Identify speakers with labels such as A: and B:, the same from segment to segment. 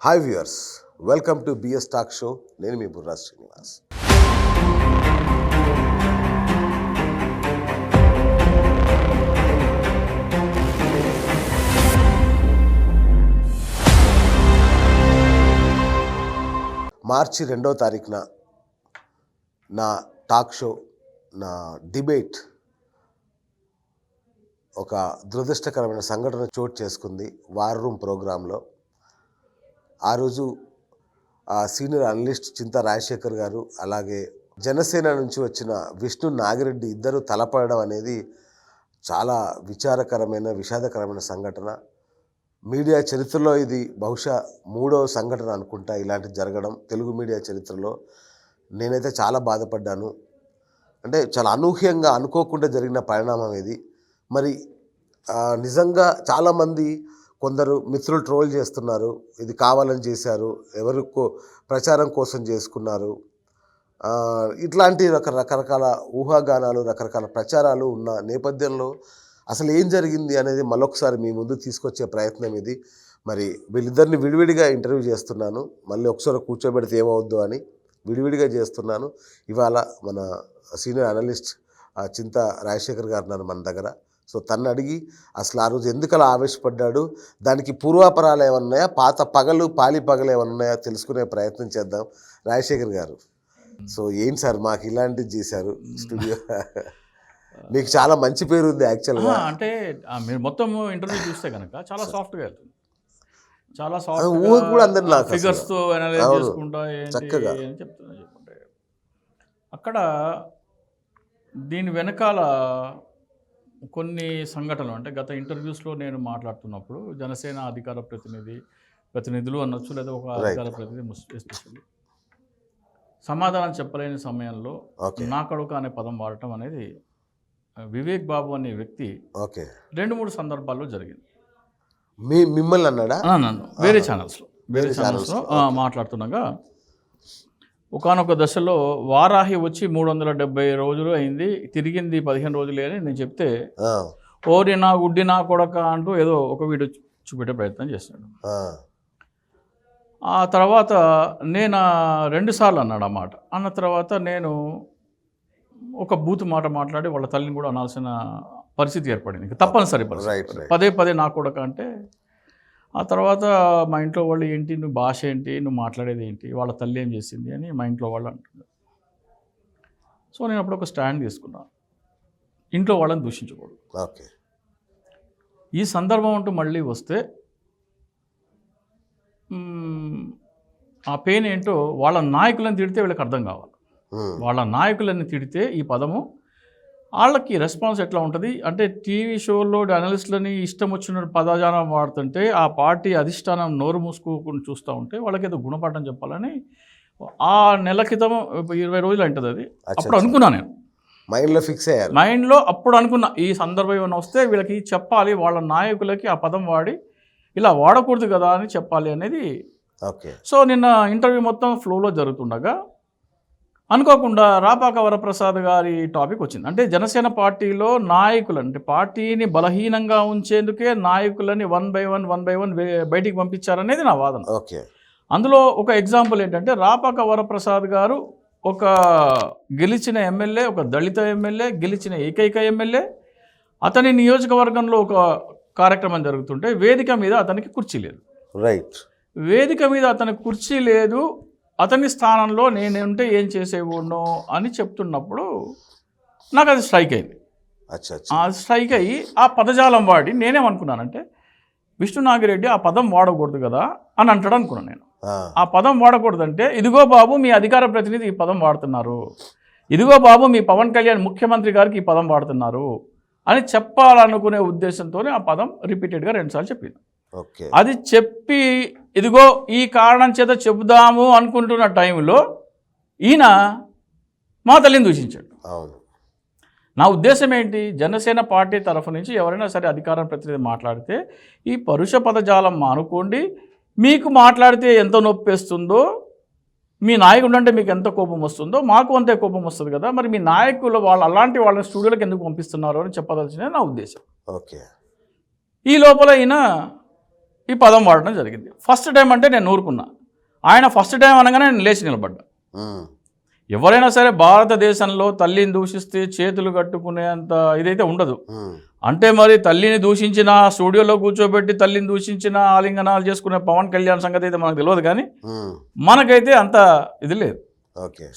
A: Hi viewers, welcome to BS talk show. నేను మీ బుర్రా శ్రీనివాస్. మార్చి 2వ తారీఖున నా టాక్ షో, నా డిబేట్ ఒక దురదృష్టకరమైన సంఘటన చోటు చేసుకుంది వార్ రూమ్ ప్రోగ్రాంలో. ఆ రోజు సీనియర్ అనలిస్ట్ చింతా రాజశేఖర్ గారు, అలాగే జనసేన నుంచి వచ్చిన విష్ణు నాగిరెడ్డి ఇద్దరు తలపడడం అనేది చాలా విషాదకరమైన సంఘటన. మీడియా చరిత్రలో ఇది బహుశా 3వ సంఘటన అనుకుంటా ఇలాంటిది జరగడం తెలుగు మీడియా చరిత్రలో. నేనైతే చాలా బాధపడ్డాను. అంటే చాలా అనూహ్యంగా, అనుకోకుండా జరిగిన పరిణామం ఇది. మరి నిజంగా చాలామంది, కొందరు మిత్రులు ట్రోల్ చేస్తున్నారు, ఇది కావాలని చేశారు, ఎవరికో ప్రచారం కోసం చేసుకున్నారు, ఇట్లాంటి రకరకాల ఊహాగానాలు, రకరకాల ప్రచారాలు ఉన్న నేపథ్యంలో అసలు ఏం జరిగింది అనేది మళ్ళొకసారి మీ ముందు తీసుకొచ్చే ప్రయత్నం ఇది. మరి వీళ్ళిద్దరిని విడివిడిగా ఇంటర్వ్యూ చేస్తున్నాను. మళ్ళీ ఒకసారి కూర్చోబెడితే ఏమవుద్దు అని విడివిడిగా చేస్తున్నాను. ఇవాళ మన సీనియర్ అనలిస్ట్ చింతా రాజశేఖర్ గారు ఉన్నారు మన దగ్గర. సో తను అడిగి అసలు ఆ రోజు ఎందుకు అలా ఆవేశపడ్డాడు, దానికి పూర్వాపరాలు ఏమన్నాయా, పాత పగలు ఏమన్నా ఉన్నాయా తెలుసుకునే ప్రయత్నం చేద్దాం. రాజశేఖర్ గారు, సో ఏంటి సార్ మాకు ఇలాంటివి చేశారు స్టూడియో? మీకు చాలా మంచి పేరు ఉంది యాక్చువల్గా.
B: అంటే మీరు మొత్తం ఇంటర్వ్యూ చూస్తే కనుక చాలా సాఫ్ట్గా వెళ్తుంది, చాలా
A: ఊహ కూడా అందరు నాకు
B: ఫిగర్స్తో అనలైజ్ చేసుకుంటా
A: చక్కగా
B: చెప్తుంటే అక్కడ దీని వెనకాల కొన్ని సంఘటనలు, అంటే గత ఇంటర్వ్యూస్లో నేను మాట్లాడుతున్నప్పుడు జనసేన అధికార ప్రతినిధులు అనొచ్చు, లేదా ఒక అధికార ప్రతినిధి ఎస్పెషల్లీ సమాధానం చెప్పలేని సమయంలో నా కడుక అనే పదం వాడటం అనేది వివేక్ బాబు అనే వ్యక్తి 2-3 సందర్భాల్లో జరిగింది.
A: మిమ్మల్ని అన్నాడా?
B: నన్ను వేరే ఛానల్స్లో మాట్లాడుతున్నాగా ఒకానొక దశలో వారాహి వచ్చి 370 రోజులు అయింది, తిరిగింది 15 రోజులే అని నేను చెప్తే, ఓరి నా గుడ్డి నా కొడక అంటూ ఏదో ఒక వీడియో చూపెట్టే ప్రయత్నం చేశాడు. ఆ తర్వాత నేను 2 సార్లు అన్నాడు ఆ మాట. అన్న తర్వాత నేను ఒక బూతు మాట మాట్లాడి వాళ్ళ తల్లిని కూడా అనాల్సిన పరిస్థితి ఏర్పడింది, ఇంకా తప్పనిసరి పరిస్థితి. పదే నా కొడక అంటే, ఆ తర్వాత మా ఇంట్లో వాళ్ళు ఏంటి, నువ్వు భాష ఏంటి, నువ్వు మాట్లాడేది ఏంటి, వాళ్ళ తల్లి ఏం చేసింది అని మా ఇంట్లో వాళ్ళు అంటున్నారు. సో నేను అప్పుడు ఒక స్టాండ్ తీసుకున్నాను, ఇంట్లో వాళ్ళని దూషించకూడదు.
A: ఓకే,
B: ఈ సందర్భం అంటూ మళ్ళీ వస్తే ఆ పెయిన్ ఏంటో వాళ్ళ నాయకులను తిడితే వీళ్ళకి అర్థం కావాలి. వాళ్ళ నాయకులని తిడితే ఈ పదము వాళ్ళకి రెస్పాన్స్ ఎట్లా ఉంటుంది అంటే, టీవీ షోల్లో అనలిస్టులని ఇష్టం వచ్చిన పదజాలం వాడుతుంటే ఆ పార్టీ అధిష్టానం నోరు మూసుకోకుండా చూస్తూ ఉంటే వాళ్ళకి ఏదో గుణపాఠం చెప్పాలని ఆ నెల క్రితం 20 రోజులు అంటుంది అది. అప్పుడు అనుకున్నా, నేను
A: మైండ్లో ఫిక్స్ అయ్యాను.
B: మైండ్లో అప్పుడు అనుకున్నా, ఈ సందర్భం ఏమైనా వస్తే వీళ్ళకి చెప్పాలి, వాళ్ళ నాయకులకి ఆ పదం వాడి ఇలా వాడకూడదు కదా అని చెప్పాలి అనేది.
A: ఓకే, సో
B: నిన్న ఇంటర్వ్యూ మొత్తం ఫ్లోలో జరుగుతుండగా అనుకోకుండా రాపాక వరప్రసాద్ గారి టాపిక్ వచ్చింది. అంటే జనసేన పార్టీలో నాయకులు, అంటే పార్టీని బలహీనంగా ఉంచేందుకే నాయకులని వన్ బై వన్ బయటికి పంపించారనేది నా వాదన.
A: ఓకే, అందులో
B: ఒక ఎగ్జాంపుల్ ఏంటంటే, రాపాక వరప్రసాద్ గారు ఒక గెలిచిన ఎమ్మెల్యే, ఒక దళిత ఎమ్మెల్యే, గెలిచిన ఏకైక ఎమ్మెల్యే. అతని నియోజకవర్గంలో ఒక కార్యక్రమం జరుగుతుంటే వేదిక మీద అతనికి కుర్చీ లేదు.
A: రైట్,
B: వేదిక మీద అతనికి కుర్చీ లేదు, అతని స్థానంలో నేనుంటే ఏం చేసేవాడినో అని చెప్తున్నప్పుడు నాకు అది స్ట్రైక్ అయింది. స్ట్రైక్ అయ్యి ఆ పదజాలం వాడి నేనేమనుకున్నానంటే, విష్ణు నాగిరెడ్డి ఆ పదం వాడకూడదు కదా అని అంటాడు అనుకున్నాను నేను. ఆ పదం వాడకూడదంటే, ఇదిగో బాబు మీ అధికార ప్రతినిధి ఈ పదం వాడుతున్నారు, ఇదిగో బాబు మీ పవన్ కళ్యాణ్ ముఖ్యమంత్రి గారికి ఈ పదం వాడుతున్నారు అని చెప్పాలనుకునే ఉద్దేశంతోనే ఆ పదం రిపీటెడ్గా 2 సార్లు చెప్పింది. అది చెప్పి ఇదిగో ఈ కారణం చేత చెబుదాము అనుకుంటున్న టైంలో ఈయన మా తల్లిని దూషించాడు. నా ఉద్దేశం ఏంటి, జనసేన పార్టీ తరఫు నుంచి ఎవరైనా సరే అధికార ప్రతినిధి మాట్లాడితే ఈ పరుష పదజాలం మానుకోండి. మీకు మాట్లాడితే ఎంత నొప్పేస్తుందో, మీ నాయకుడు అంటే మీకు ఎంత కోపం వస్తుందో మాకు అంతే కోపం వస్తుంది కదా, మరి మీ నాయకులు అలాంటి వాళ్ళని స్టూడియోలకు ఎందుకు పంపిస్తున్నారు అని చెప్పదలసిన నా ఉద్దేశం.
A: ఓకే,
B: ఈ లోపల ఈయన ఈ పదం వాడడం జరిగింది. ఫస్ట్ టైం అంటే నేను ఊరుకున్నా. ఆయన ఫస్ట్ టైం అనగానే నేను లేచి నిలబడ్డా. ఎవరైనా సరే భారతదేశంలో తల్లిని దూషిస్తే చేతులు కట్టుకునేంత ఇదైతే ఉండదు. అంటే మరి తల్లిని దూషించిన, స్టూడియోలో కూర్చోబెట్టి తల్లిని దూషించిన, ఆలింగనాలు చేసుకునే పవన్ కళ్యాణ్ సంగతి అయితే మనకు తెలియదు, కానీ మనకైతే అంత ఇది లేదు.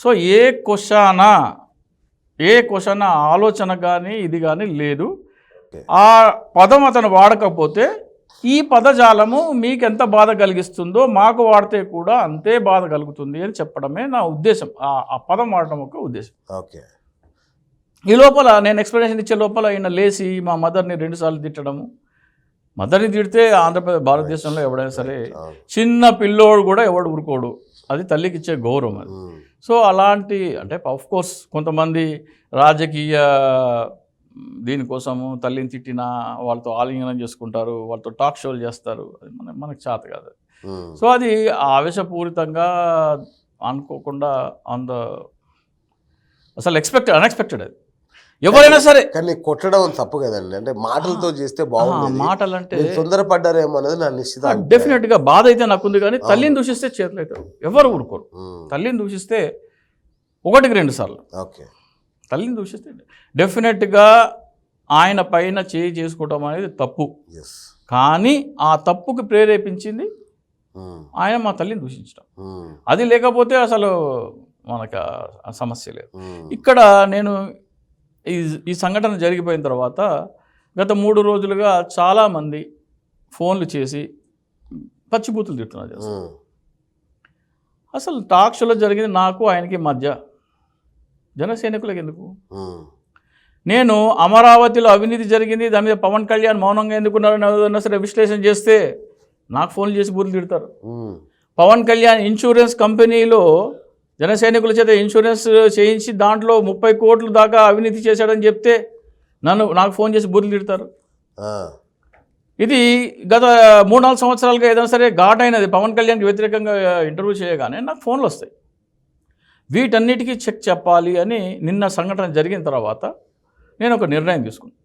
B: సో ఏ క్వశ్చన్ ఆలోచన కానీ ఇది కానీ లేదు. ఆ పదం అతను వాడకపోతే ఈ పదజాలము మీకు ఎంత బాధ కలిగిస్తుందో మాకు వాడితే కూడా అంతే బాధ కలుగుతుంది అని చెప్పడమే నా ఉద్దేశం. ఆ పదం వాడటం ఒక ఉద్దేశం.
A: ఓకే.
B: ఈ లోపల నేను ఎక్స్ప్లెనేషన్ ఇచ్చే లోపల ఈయన లేచి మా మదర్ని 2 సార్లు తిట్టడము. మదర్ని తిడితే ఆంధ్రప్రదేశ్ భారతదేశంలో ఎవడైనా సరే చిన్న పిల్లోడు కూడా ఎవడు ఊరుకోడు. అది తల్లికి ఇచ్చే గౌరవం అది. సో అలాంటి అంటే ఆఫ్ కోర్స్ కొంతమంది రాజకీయ దీనికోసము తల్లిని తిట్టినా వాళ్ళతో ఆలింగనం చేసుకుంటారు, వాళ్ళతో టాక్ షోలు చేస్తారు. అది మనకు చేత కాదు. సో అది ఆవేశపూరితంగా అనుకోకుండా అసలు అన్ఎక్స్పెక్టెడ్ అది. ఎవరైనా సరే
A: కానీ కొట్టడం తప్పు కదండి. అంటే మాటలతో చేస్తే బాగుంది.
B: మాటలు అంటే
A: తొందరపడ్డారేమో అనేది నా నిశ్చిత.
B: డెఫినెట్గా బాధ అయితే నాకుంది, కానీ తల్లిని దూషిస్తే చేతులు అవుతారు, ఎవరు ఊరుకోరు. తల్లిని దూషిస్తే 1-2 సార్లు,
A: ఓకే,
B: తల్లిని దూషిస్తే డెఫినెట్గా ఆయన పైన చేసుకోవటం అనేది తప్పు. కానీ ఆ తప్పుకి ప్రేరేపించింది ఆయన మా తల్లిని దూషించడం. అది లేకపోతే అసలు మనకు సమస్య లేదు. ఇక్కడ నేను ఈ సంఘటన జరిగిపోయిన తర్వాత గత 3 రోజులుగా చాలామంది ఫోన్లు చేసి పచ్చిబూతులు తిడుతున్నారు. అసలు టాక్ షోలో జరిగింది నాకు ఆయనకి మధ్య, జనసైనికులకు ఎందుకు? నేను అమరావతిలో అవినీతి జరిగింది, దాని మీద పవన్ కళ్యాణ్ మౌనంగా ఎందుకున్నారని ఏదైనా సరే విశ్లేషణ చేస్తే నాకు ఫోన్లు చేసి బూతులు తిడతారు. పవన్ కళ్యాణ్ ఇన్సూరెన్స్ కంపెనీలో జనసైనికుల చేత ఇన్సూరెన్స్ చేయించి దాంట్లో 30 కోట్ల దాకా అవినీతి చేశాడని చెప్తే నాకు ఫోన్ చేసి బూతులు తిడతారు. ఇది గత 3-4 సంవత్సరాలుగా ఏదైనా సరే ఘాట్ అయినది పవన్ కళ్యాణ్కి వ్యతిరేకంగా ఇంటర్వ్యూ చేయగానే నాకు ఫోన్లు వస్తాయి. వీటన్నిటికీ చెక్ చెప్పాలి అని నిన్న సంఘటన జరిగిన తర్వాత నేను ఒక నిర్ణయం తీసుకున్నాను.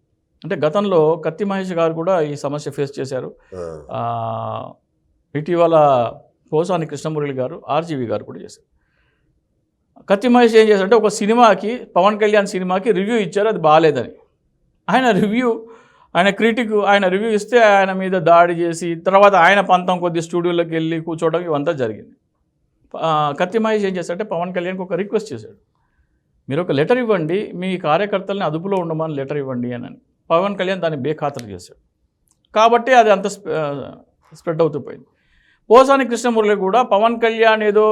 B: అంటే గతంలో కత్తి మహేష్ గారు కూడా ఈ సమస్య ఫేస్ చేశారు. ఇటీవల పోసాని కృష్ణమురళి గారు, ఆర్జీవి గారు కూడా చేశారు. కత్తి మహేష్ ఏం చేశారంటే ఒక సినిమాకి, పవన్ కళ్యాణ్ సినిమాకి రివ్యూ ఇచ్చారు, అది బాగాలేదని. ఆయన క్రిటిక్ రివ్యూ ఇస్తే ఆయన మీద దాడి చేసి తర్వాత ఆయన పంతం కొద్ది స్టూడియోలోకి వెళ్ళి కూర్చోవడం ఇవంతా జరిగింది. కత్తి మహేష్ ఏం చేశాడంటే పవన్ కళ్యాణ్కి ఒక రిక్వెస్ట్ చేశాడు, మీరు ఒక లెటర్ ఇవ్వండి, మీ కార్యకర్తలని అదుపులో ఉండమని లెటర్ ఇవ్వండి అని. పవన్ కళ్యాణ్ దాన్ని బేఖాతరు చేశాడు. కాబట్టి అది అంత స్ప్రెడ్ అవుతూ పోయింది. పోసాని కృష్ణమురళి కూడా పవన్ కళ్యాణ్ ఏదో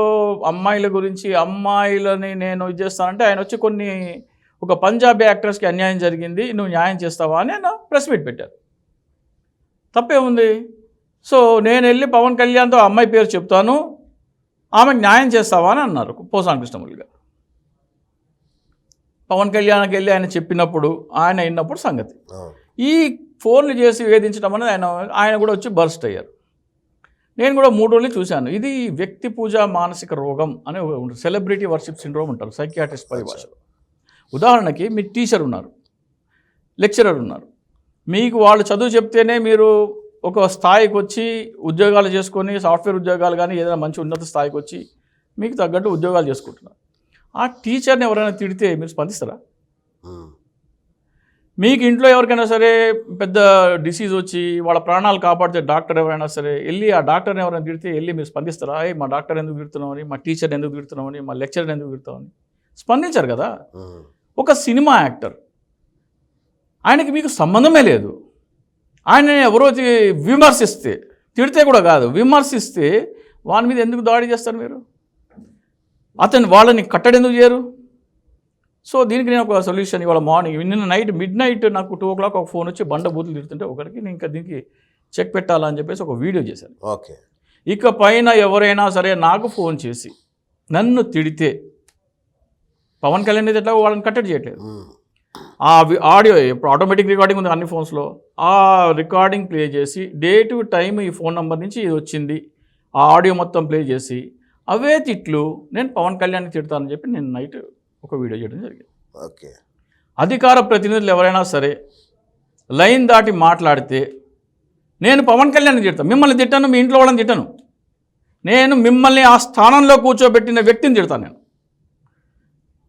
B: అమ్మాయిల గురించి, అమ్మాయిలని నేను ఇది చేస్తానంటే ఆయన వచ్చి ఒక పంజాబీ యాక్టర్స్కి అన్యాయం జరిగింది, నువ్వు న్యాయం చేస్తావా అని ఆయన ప్రెస్ మీట్ పెట్టారు. తప్పే ఉంది. సో నేను వెళ్ళి పవన్ కళ్యాణ్తో అమ్మాయి పేరు చెప్తాను, ఆమెకు న్యాయం చేస్తావా అని అన్నారు పోసాని కృష్ణమురళి గారు. పవన్ కళ్యాణ్కి వెళ్ళి ఆయన చెప్పినప్పుడు, ఆయన విన్నప్పుడు సంగతి. ఈ ఫోన్లు చేసి వేధించడం అనేది ఆయన కూడా వచ్చి బర్స్ట్ అయ్యారు. నేను కూడా 3 రోజులు చూశాను. ఇది వ్యక్తి పూజ మానసిక రోగం అనే ఉంటుంది, సెలబ్రిటీ వర్షిప్ సిండ్రోమ్ ఉంటారు సైకియాట్రిస్ట్ పరిభాషలో. ఉదాహరణకి మీ టీచర్ ఉన్నారు, లెక్చరర్ ఉన్నారు, మీకు వాళ్ళు చదువు చెప్తేనే మీరు ఒక స్థాయికి వచ్చి ఉద్యోగాలు చేసుకొని, సాఫ్ట్వేర్ ఉద్యోగాలు కానీ ఏదైనా మంచి ఉన్నత స్థాయికి వచ్చి మీకు తగ్గట్టు ఉద్యోగాలు చేసుకుంటున్నారు. ఆ టీచర్ని ఎవరైనా తిడితే మీరు స్పందిస్తారా? మీకు ఇంట్లో ఎవరికైనా సరే పెద్ద డిసీజ్ వచ్చి వాళ్ళ ప్రాణాలు కాపాడితే డాక్టర్ ఎవరైనా సరే వెళ్ళి ఆ డాక్టర్ని ఎవరైనా తిడితే వెళ్ళి మీరు స్పందిస్తారా? మా డాక్టర్ ఎందుకు తిడుతున్నామని, మా టీచర్ని ఎందుకు తిడుతున్నామని, మా లెక్చర్ని ఎందుకు తిడుతామని స్పందించారు కదా. ఒక సినిమా యాక్టర్, ఆయనకి మీకు సంబంధమే లేదు, ఆయన ఎవరో విమర్శిస్తే, తిడితే కూడా కాదు, విమర్శిస్తే వాని మీద ఎందుకు దాడి చేస్తారు మీరు? వాళ్ళని కట్టడెందుకు చేయరు? సో దీనికి నేను ఒక సొల్యూషన్ ఇవాళ మార్నింగ్, నిన్న మిడ్ నైట్ నాకు 2 o'clock ఒక ఫోన్ వచ్చి బండ బూతులు తిడుతుంటే ఒకరికి నేను ఇంకా దీనికి చెక్ పెట్టాలని చెప్పేసి ఒక వీడియో చేశాను.
A: ఓకే,
B: ఇక పైన ఎవరైనా సరే నాకు ఫోన్ చేసి నన్ను తిడితే, పవన్ కళ్యాణ్ ఎట్లా వాళ్ళని కట్టడి చేయట్లేదు, ఆ ఆడియో ఇప్పుడు ఆటోమేటిక్ రికార్డింగ్ ఉంది అన్ని ఫోన్స్లో, ఆ రికార్డింగ్ ప్లే చేసి డేట్ టైం ఈ ఫోన్ నెంబర్ నుంచి ఇది వచ్చింది, ఆ ఆడియో మొత్తం ప్లే చేసి అవే తిట్లు నేను పవన్ కళ్యాణ్ని తిడతానని చెప్పి నేను నైట్ ఒక వీడియో చేయడం జరిగింది.
A: ఓకే,
B: అధికార ప్రతినిధులు ఎవరైనా సరే లైన్ దాటి మాట్లాడితే నేను పవన్ కళ్యాణ్ని తిడతాను, మిమ్మల్ని తిట్టాను, మీ ఇంట్లో వాళ్ళని తిట్టాను. నేను మిమ్మల్ని ఆ స్థానంలో కూర్చోబెట్టిన వ్యక్తిని తిడతాను. నేను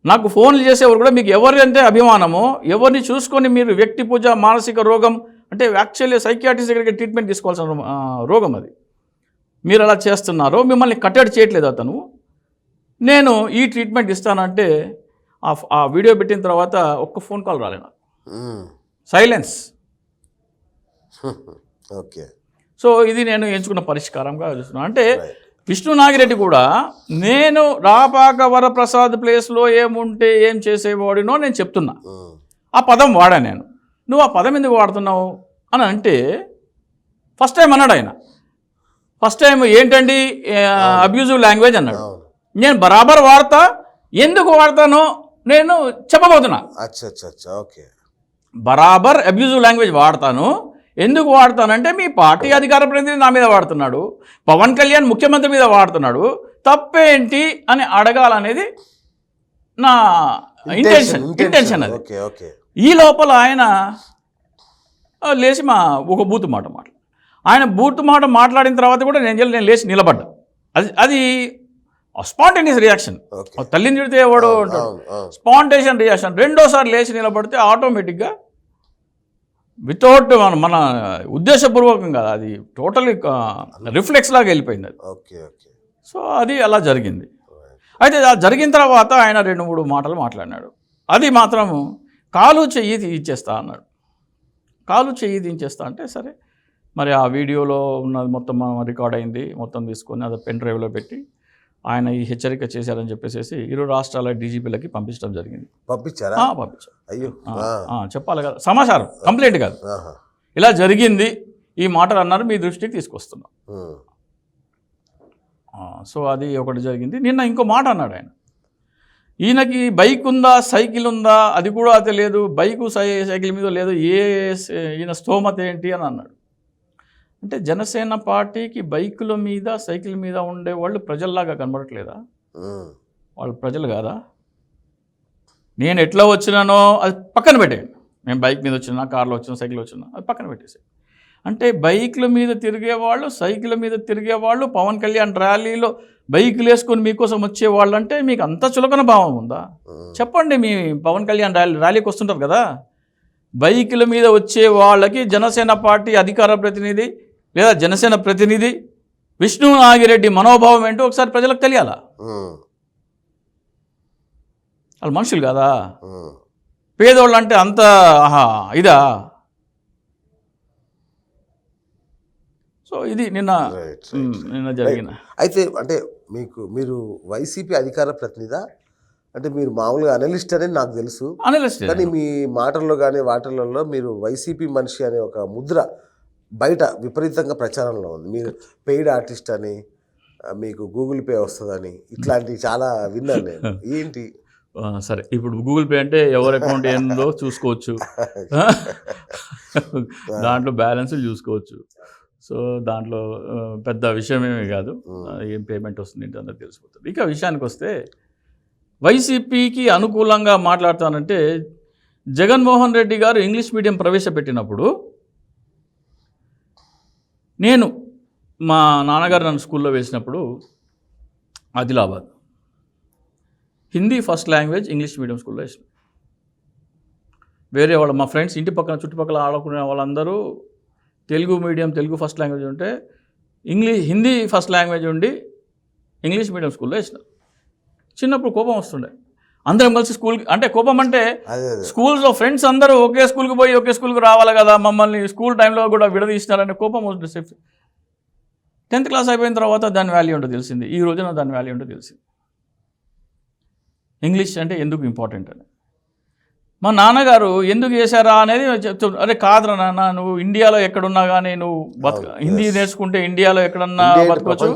B: నాకు ఫోన్లు చేసేవారు కూడా మీకు ఎవరి అంటే అభిమానమో, ఎవరిని చూసుకొని మీరు వ్యక్తి పూజ, మానసిక రోగం అంటే యాక్చువల్లీ సైకియాట్రిస్ట్ దగ్గరికి ట్రీట్మెంట్ తీసుకోవాల్సిన రోగం అది. మీరు అలా చేస్తున్నారో, మిమ్మల్ని కట్టడి చేయట్లేదు అతను. నేను ఈ ట్రీట్మెంట్ ఇస్తానంటే ఆ వీడియో పెట్టిన తర్వాత ఒక్క ఫోన్ కాల్ రాలే నాకు. సైలెన్స్.
A: ఓకే.
B: సో ఇది నేను ఎంచుకున్న పరిష్కారంగా చూస్తున్నాను. అంటే విష్ణు నాగిరెడ్డి కూడా నేను రాపాక వరప్రసాద్ ప్లేస్లో ఏముంటే ఏం చేసేవాడినో నేను చెప్తున్నా. ఆ పదం వాడా నేను. నువ్వు ఆ పదం ఎందుకు వాడుతున్నావు అని అంటే ఫస్ట్ టైం అన్నాడు ఆయన. ఫస్ట్ టైం ఏంటండి అబ్యూజివ్ లాంగ్వేజ్ అన్నాడు. నేను బరాబర్ వాడతా, ఎందుకు వాడతానో నేను చెప్పబోతున్నా.
A: ఓకే. బరాబర్
B: అబ్యూజివ్ లాంగ్వేజ్ వాడతాను. ఎందుకు వాడతానంటే మీ పార్టీ అధికార ప్రతినిధి నా మీద వాడుతున్నాడు, పవన్ కళ్యాణ్ ముఖ్యమంత్రి మీద వాడుతున్నాడు, తప్పేంటి అని అడగాలనేది నా ఇంటెన్షన్ అది. ఈ లోపల ఆయన లేచి ఒక బూతు మాట ఆయన బూతు మాట మాట్లాడిన తర్వాత కూడా నేను లేచి నిలబడ్డా. అది స్పాంటేనియస్ రియాక్షన్. తల్లిని తిడితే ఎవడో ఉంటాడు, స్పాంటేనియస్ రియాక్షన్. రెండోసారి లేచి నిలబడితే ఆటోమేటిక్గా వితౌట్ మన ఉద్దేశపూర్వకం కాదు, అది టోటల్లీ రిఫ్లెక్స్ లాగా వెళ్ళిపోయింది అది. సో అది అలా జరిగింది. అయితే జరిగిన తర్వాత ఆయన 2-3 మాటలు మాట్లాడినాడు. అది మాత్రం కాలు చెయ్యి తీయించేస్తా అన్నాడు. కాలు చెయ్యి తీయించేస్తా అంటే సరే, మరి ఆ వీడియోలో ఉన్నది మొత్తం రికార్డ్ అయింది, మొత్తం తీసుకొని అది పెన్ డ్రైవ్లో పెట్టి ఆయన ఈ హెచ్చరిక చేశారని చెప్పేసి 2 రాష్ట్రాల డీజీపీలకి పంపించడం జరిగింది. పంపించారు. అయ్యో, చెప్పాలి కదా, సమాచారం కంప్లైంట్ కాదు. ఇలా జరిగింది, ఈ మాటలు అన్నారు, మీ దృష్టికి తీసుకొస్తున్నాం. సో అది ఒకటి జరిగింది. నిన్న ఇంకో మాట అన్నాడు ఆయన. ఈయనకి బైక్ ఉందా, సైకిల్ ఉందా అది కూడా తెలియదు, బైకు సైకిల్ మీద లేదు, ఈయన స్తోమత ఏంటి అని అన్నాడు. అంటే జనసేన పార్టీకి బైకుల మీద, సైకిల్ మీద ఉండేవాళ్ళు ప్రజల్లాగా కనబడట్లేదా? వాళ్ళు ప్రజలు కాదా? నేను ఎట్లా వచ్చినానో అది పక్కన పెట్టేయండి. నేను బైక్ మీద వచ్చినా, కార్లో వచ్చినా, సైకిల్ వచ్చినా అది పక్కన పెట్టేసి, అంటే బైకుల మీద తిరిగేవాళ్ళు, సైకిల్ మీద తిరిగేవాళ్ళు, పవన్ కళ్యాణ్ ర్యాలీలో బైకులు వేసుకొని మీకోసం వచ్చేవాళ్ళు అంటే మీకు అంత చులకన భావం ఉందా? చెప్పండి. మీ పవన్ కళ్యాణ్ ర్యాలీకి వస్తుంటారు కదా, బైకుల మీద వచ్చే వాళ్ళకి జనసేన పార్టీ అధికార ప్రతినిధి లేదా జనసేన ప్రతినిధి విష్ణు నాగిరెడ్డి మనోభావం ఏంటో ఒకసారి ప్రజలకు తెలియాలా? వాళ్ళు మనుషులు కదా, పేదోళ్ళు అంటే అంత ఇదా? సో ఇది నిన్న జరిగిన.
A: అయితే అంటే మీరు వైసీపీ అధికార ప్రతినిధా? అంటే మీరు మామూలుగా అనలిస్ట్ అని నాకు తెలుసు, కానీ మీ మాటల్లో కానీ వాటిల్లో మీరు వైసీపీ మనిషి అనే ఒక ముద్ర బయట విపరీతంగా ప్రచారంలో ఉంది. మీరు పెయిడ్ ఆర్టిస్ట్ అని, మీకు గూగుల్ పే వస్తుందని, ఇట్లాంటివి చాలా విన్నాను నేను. ఏంటి?
B: సరే, ఇప్పుడు గూగుల్ పే అంటే ఎవరి అకౌంట్ ఏందో చూసుకోవచ్చు, దాంట్లో బ్యాలెన్స్లు చూసుకోవచ్చు. సో దాంట్లో పెద్ద విషయమేమీ కాదు, ఏం పేమెంట్ వస్తుంది ఏంటి అందరికి తెలిసిపోతుంది. ఇక విషయానికి వస్తే వైసీపీకి అనుకూలంగా మాట్లాడతానంటే, జగన్మోహన్ రెడ్డి గారు ఇంగ్లీష్ మీడియం ప్రవేశపెట్టినప్పుడు మా నాన్నగారు నన్ను స్కూల్లో వేసినప్పుడు Adilabad Hindi first language English medium స్కూల్లో వేసిన. వేరే మా ఫ్రెండ్స్ ఇంటి పక్కన చుట్టుపక్కల ఆడుకునే వాళ్ళందరూ Telugu medium, Telugu first language ఉంటే హిందీ ఫస్ట్ లాంగ్వేజ్ ఉండి ఇంగ్లీష్ మీడియం స్కూల్లో వేసిన. చిన్నప్పుడు కోపం వస్తుండే, అందరం కలిసి స్కూల్కి, అంటే కోపం అంటే స్కూల్స్లో ఫ్రెండ్స్ అందరూ ఒకే స్కూల్కి పోయి ఒకే స్కూల్కి రావాలి కదా, మమ్మల్ని స్కూల్ టైంలో కూడా విడదీస్తున్నారనే కోపం వస్తుంది. 10th క్లాస్ అయిపోయిన తర్వాత దాని వాల్యూ ఏంటో తెలిసింది. ఈ రోజున దాని వాల్యూ ఏంటో తెలిసింది. ఇంగ్లీష్ అంటే ఎందుకు ఇంపార్టెంట్ అని. మా నాన్నగారు ఎందుకు చేశారా అనేది చెప్తున్నారు. అరే కాదురా నాన్న, నువ్వు ఇండియాలో ఎక్కడున్నా కానీ నువ్వు హిందీ నేర్చుకుంటే ఇండియాలో ఎక్కడన్నా బతకొచ్చు.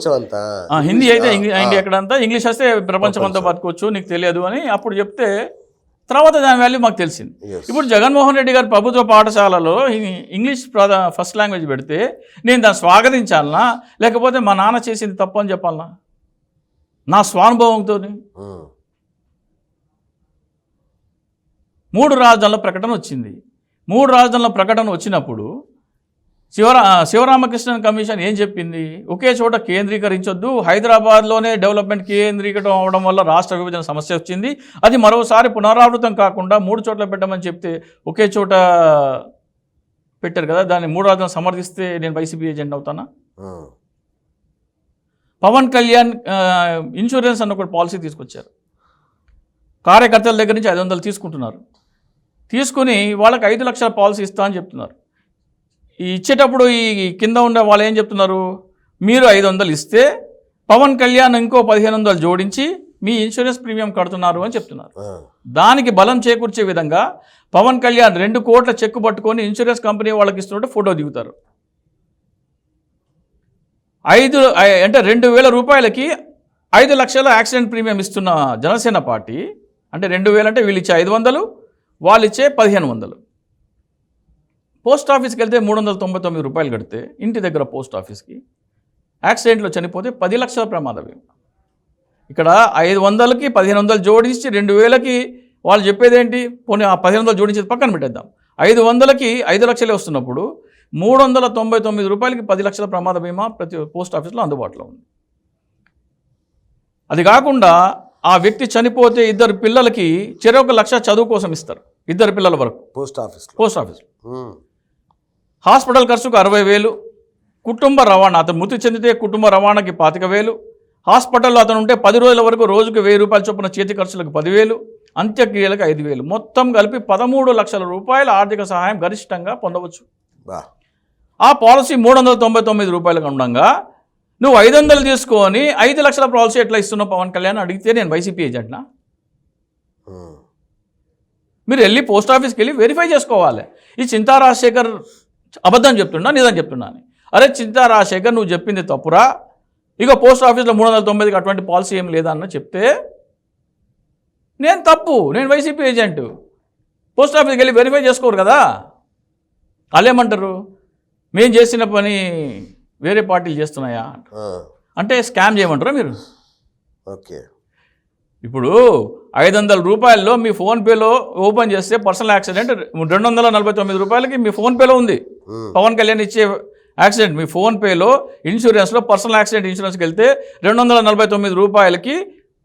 B: హిందీ అయితే ఇండియా ఎక్కడంతా, ఇంగ్లీష్ వస్తే ప్రపంచం అంతా బతకొచ్చు, నీకు తెలియదు అని అప్పుడు చెప్తే తర్వాత దాని వాల్యూ మాకు తెలిసింది. ఇప్పుడు జగన్మోహన్ రెడ్డి గారు ప్రభుత్వ పాఠశాలలో ఇంగ్లీష్ ఫస్ట్ లాంగ్వేజ్ పెడితే నేను దాన్ని స్వాగతించాలనా, లేకపోతే మా నాన్న చేసింది తప్పు అని చెప్పాలనా? నా స్వానుభవంతో 3 రాజధానుల ప్రకటన వచ్చింది. 3 రాజధానుల ప్రకటన వచ్చినప్పుడు శివరామకృష్ణన్ కమిషన్ ఏం చెప్పింది? ఒకే చోట కేంద్రీకరించొద్దు, హైదరాబాద్లోనే డెవలప్మెంట్ కేంద్రీకృతం అవడం వల్ల రాష్ట్ర విభజన సమస్య వచ్చింది, అది మరోసారి పునరావృతం కాకుండా 3 చోట్ల పెట్టమని చెప్తే ఒకే చోట పెట్టారు కదా, దాన్ని 3 రాజధానులు సమర్థిస్తే నేను వైసీపీ ఏజెంట్ అవుతానా? పవన్ కళ్యాణ్ ఇన్సూరెన్స్ అన్న ఒక పాలసీ తీసుకొచ్చారు. కార్యకర్తల దగ్గర నుంచి 500 తీసుకుంటున్నారు. తీసుకుని వాళ్ళకి 5 లక్షల పాలసీ ఇస్తా అని చెప్తున్నారు. ఈ ఇచ్చేటప్పుడు ఈ కింద ఉండే వాళ్ళు ఏం చెప్తున్నారు? మీరు 500 ఇస్తే పవన్ కళ్యాణ్ ఇంకో 1500 జోడించి మీ ఇన్సూరెన్స్ ప్రీమియం కడుతున్నారు అని చెప్తున్నారు. దానికి బలం చేకూర్చే విధంగా పవన్ కళ్యాణ్ 2 కోట్ల చెక్కు పట్టుకొని ఇన్సూరెన్స్ కంపెనీ వాళ్ళకి ఇస్తుంటే ఫోటో దిగుతారు. 2,000 రూపాయలకి 5 లక్షల యాక్సిడెంట్ ప్రీమియం ఇస్తున్న జనసేన పార్టీ, అంటే 2,000 అంటే వీళ్ళు ఇచ్చే 500, వాళ్ళు ఇచ్చే 1,500. పోస్ట్ ఆఫీస్కి వెళ్తే 399 రూపాయలు కడితే ఇంటి దగ్గర పోస్ట్ ఆఫీస్కి యాక్సిడెంట్లో చనిపోతే 10 లక్షల ప్రమాదం. ఇక్కడ 500కి 1,500 జోడించి 2,000కి వాళ్ళు చెప్పేది ఏంటి? పోనీ ఆ 1,500 జోడించేది పక్కన పెట్టేద్దాం. 500కి 5 లక్షలే వస్తున్నప్పుడు 399 రూపాయలకి 10 లక్షల ప్రమాద బీమా ప్రతి పోస్ట్ ఆఫీస్లో అందుబాటులో ఉంది. అది కాకుండా ఆ వ్యక్తి చనిపోతే 2 పిల్లలకి చెరొక 1 లక్ష చదువు కోసం ఇస్తారు, 2 పిల్లల వరకు పోస్ట్ ఆఫీస్లో. హాస్పిటల్ ఖర్చుకు 60,000, కుటుంబ రవాణా, అతను మృతి చెందితే కుటుంబ రవాణాకి 25,000, హాస్పిటల్లో అతను ఉంటే 10 రోజుల వరకు రోజుకు 1,000 రూపాయల చొప్పున చేతి ఖర్చులకు 10,000, అంత్యక్రియలకు 5,000, మొత్తం కలిపి 13 లక్షల రూపాయల ఆర్థిక సహాయం గరిష్టంగా పొందవచ్చు. ఆ పాలసీ 399 రూపాయలకు ఉండగా నువ్వు 500 తీసుకొని 5 లక్షల పాలసీ ఎట్లా ఇస్తున్నావు పవన్ కళ్యాణ్ అడిగితే నేను వైసీపీ ఏజెంట్నా? మీరు వెళ్ళి పోస్ట్ ఆఫీస్కి వెళ్ళి వెరిఫై చేసుకోవాలి. ఈ చింతా రాజశేఖర్ అబద్ధం చెప్తున్నా నిజం చెప్తున్నా అని. అరే చింతా రాజశేఖర్ నువ్వు చెప్పింది తప్పురా, ఇక పోస్ట్ ఆఫీస్లో 390కి అటువంటి పాలసీ ఏం లేదన్న చెప్తే నేను తప్పు, నేను వైసీపీ ఏజెంట్. పోస్ట్ ఆఫీస్కి వెళ్ళి వెరిఫై చేసుకోరు కదా. వాళ్ళేమంటారు? మేము చేసిన పని వేరే పార్టీలు చేస్తున్నాయా అంటే స్కామ్ చేయమంటారా మీరు? ఓకే, ఇప్పుడు 500 రూపాయల్లో మీ ఫోన్పేలో ఓపెన్ చేస్తే పర్సనల్ యాక్సిడెంట్ 249 రూపాయలకి మీ ఫోన్పేలో ఉంది. పవన్ కళ్యాణ్ ఇచ్చే యాక్సిడెంట్ మీ ఫోన్పేలో ఇన్సూరెన్స్లో పర్సనల్ యాక్సిడెంట్ ఇన్సూరెన్స్కి వెళ్తే 249 రూపాయలకి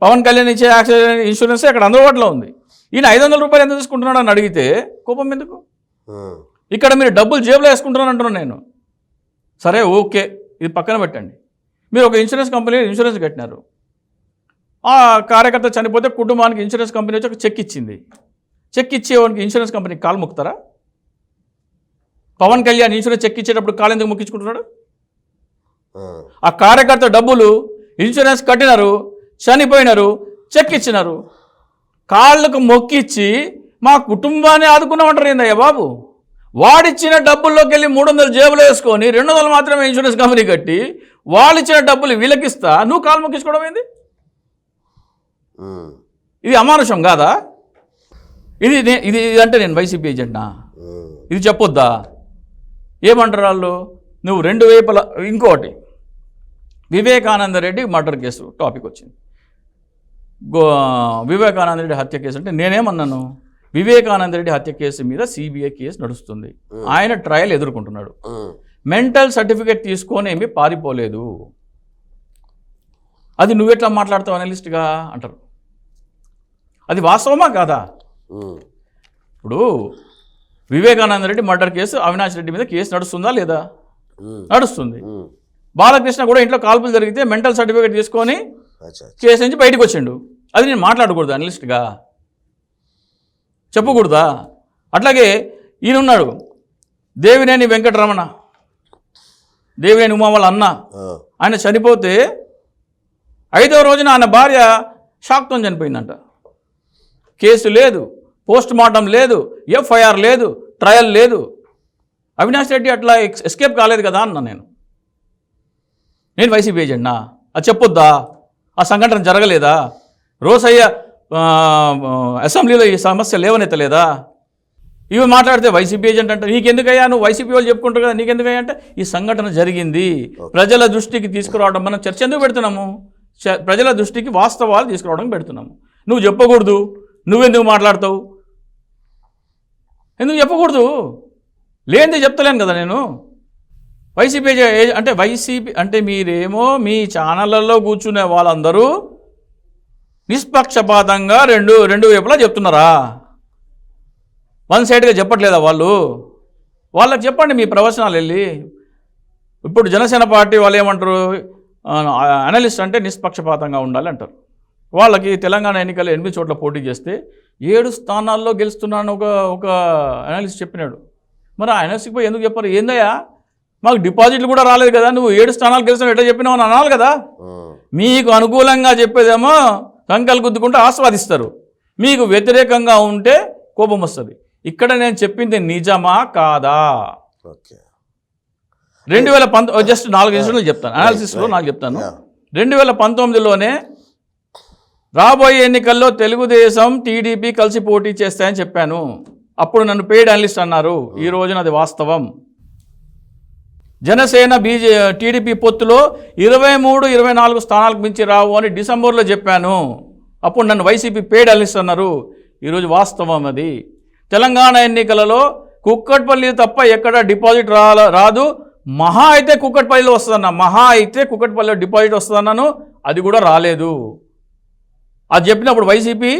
B: పవన్ కళ్యాణ్ ఇచ్చే యాక్సిడెంట్ ఇన్సూరెన్స్ అక్కడ అందుబాటులో ఉంది. ఈయన 500 రూపాయలు ఎంత తీసుకుంటున్నాడు అని అడిగితే కోపం ఎందుకు? ఇక్కడ మీరు డబ్బులు జేబులో వేసుకుంటున్నాను అంటున్నాను నేను. సరే ఓకే, ఇది పక్కన పెట్టండి. మీరు ఒక ఇన్సూరెన్స్ కంపెనీ ఇన్సూరెన్స్ కట్టినారు. ఆ కార్యకర్త చనిపోతే కుటుంబానికి ఇన్సూరెన్స్ కంపెనీ వచ్చి ఒక చెక్ ఇచ్చింది. చెక్ ఇచ్చేవానికి ఇన్సూరెన్స్ కంపెనీకి కాలు మొక్కుతారా? పవన్ కళ్యాణ్ ఇన్సూరెన్స్ చెక్ ఇచ్చేటప్పుడు కాలు ఎందుకు మొక్కించుకుంటున్నాడు? ఆ కార్యకర్త డబ్బులు ఇన్సూరెన్స్ కట్టినారు, చనిపోయినారు, చెక్ ఇచ్చినారు, కాళ్ళకు మొక్కిచ్చి మా కుటుంబాన్ని ఆదుకున్నామంటారు ఏందయ్యా బాబు? వాడిచ్చిన డబ్బుల్లోకి వెళ్ళి 300 జేబులో వేసుకొని 200 మాత్రమే ఇన్సూరెన్స్ కంపెనీ కట్టి వాళ్ళు ఇచ్చిన డబ్బులు వీళ్ళకిస్తా నువ్వు కాలు మొక్కించుకోవడం ఏంది? ఇది అమానుషం కాదా? ఇది ఇది అంటే నేను వైసీపీ ఏజెంట్నా? ఇది చెప్పొద్దా? ఏమంటారు వాళ్ళు? నువ్వు 2 వైపుల. ఇంకోటి, Vivekananda Reddy murder case topic వచ్చింది. వివేకానంద రెడ్డి హత్య కేసు అంటే నేనేమన్నాను? వివేకానంద రెడ్డి హత్య కేసు మీద సిబిఐ కేసు నడుస్తుంది, ఆయన ట్రయల్ ఎదుర్కొంటున్నాడు, మెంటల్ సర్టిఫికేట్ తీసుకొని ఏమీ పారిపోలేదు. అది నువ్వెట్లా మాట్లాడతావు అనలిస్ట్గా అంటారు. అది వాస్తవమా కాదా? ఇప్పుడు వివేకానంద రెడ్డి మర్డర్ కేసు అవినాష్ రెడ్డి మీద కేసు నడుస్తుందా లేదా? నడుస్తుంది. బాలకృష్ణ కూడా ఇంట్లో కాల్పులు జరిగితే మెంటల్ సర్టిఫికేట్ తీసుకొని కేసు నుంచి బయటకు వచ్చిండు. అది నేను మాట్లాడకూడదు అనలిస్ట్గా? చెప్పకూడదా? అట్లాగే ఈయనున్నాడు దేవినేని వెంకటరమణ, దేవినేని ఉమా వాళ్ళ అన్న. ఆయన చనిపోతే 5వ రోజున ఆయన భార్య షాక్తో చనిపోయిందంట. కేసు లేదు, పోస్ట్ మార్టం లేదు, ఎఫ్ఐఆర్ లేదు, ట్రయల్ లేదు. అవినాష్ రెడ్డి అట్లా ఎస్కేప్ కాలేదు కదా అన్న నేను వైసీపీ ఏజెంట్నా? అది చెప్పొద్దా? ఆ సంఘటన జరగలేదా? రోసయ్య అసెంబ్లీలో ఈ సమస్య లేవనెత్తలేదా? ఇవి మాట్లాడితే వైసీపీ ఏజెంట్ అంటే నీకెందుకయ్యా? నువ్వు వైసీపీ వాళ్ళు చెప్పుకుంటారు కదా, నీకెందుకయ్యా అంటే ఈ సంఘటన జరిగింది, ప్రజల దృష్టికి తీసుకురావడం. మనం చర్చ ఎందుకు పెడుతున్నాము? ప్రజల దృష్టికి వాస్తవాలు తీసుకురావడం పెడుతున్నాము. నువ్వు చెప్పకూడదు, నువ్వెందుకు మాట్లాడతావు? ఎందుకు చెప్పకూడదు? లేనిది చెప్తలేను కదా నేను. అంటే వైసీపీ అంటే మీరేమో మీ ఛానళ్ళల్లో కూర్చునే వాళ్ళందరూ నిష్పక్షపాతంగా రెండు వైపులా చెప్తున్నారా? వన్ సైడ్గా చెప్పట్లేదా వాళ్ళు? వాళ్ళకి చెప్పండి మీ ప్రవచనాలు వెళ్ళి. ఇప్పుడు జనసేన పార్టీ వాళ్ళు ఏమంటారు, అనలిస్ట్ అంటే నిష్పక్షపాతంగా ఉండాలి అంటారు. వాళ్ళకి తెలంగాణ ఎన్నికల్లో 8 చోట్ల పోటీ చేస్తే 7 స్థానాల్లో గెలుస్తున్నాను ఒక అనలిస్ట్ చెప్పినాడు. మరి ఆ అనలిస్ట్కి పోయి ఎందుకు చెప్పారు? ఏందయ్యా మాకు డిపాజిట్లు కూడా రాలేదు కదా, నువ్వు 7 స్థానాలు గెలిచినావు ఎట్లా చెప్పినావు అని అనాలి కదా. మీకు అనుకూలంగా చెప్పేదేమో కంకలు గుద్దుకుంటూ ఆస్వాదిస్తారు, మీకు వ్యతిరేకంగా ఉంటే కోపం వస్తుంది. ఇక్కడ నేను చెప్పింది నిజమా కాదా? 2019 జస్ట్ 4 నిమిషాలు చెప్తాను, అనాలిసిస్లో నాకు చెప్తాను. 2019లోనే రాబోయే ఎన్నికల్లో తెలుగుదేశం టీడీపీ కలిసి పోటీ చేస్తాయని చెప్పాను. అప్పుడు నన్ను పెయిడ్ అనలిస్ట్ అన్నారు. ఈ రోజున అది వాస్తవం. జనసేన టీడీపీ పొత్తులో 23, 24 స్థానాలకు మించి రావు అని డిసెంబర్లో చెప్పాను. అప్పుడు నన్ను వైసీపీ పెయిడ్ అనలిస్ట్ అన్నారు. ఈరోజు వాస్తవం అది. తెలంగాణ ఎన్నికలలో కుక్కట్పల్లి తప్ప ఎక్కడ డిపాజిట్ రాదు. మహా అయితే కుక్కట్పల్లిలో వస్తుందన్నా, మహా అయితే కుక్కట్పల్లిలో డిపాజిట్ వస్తుందన్నాను. అది కూడా రాలేదు. అది చెప్పినప్పుడు వైసీపీ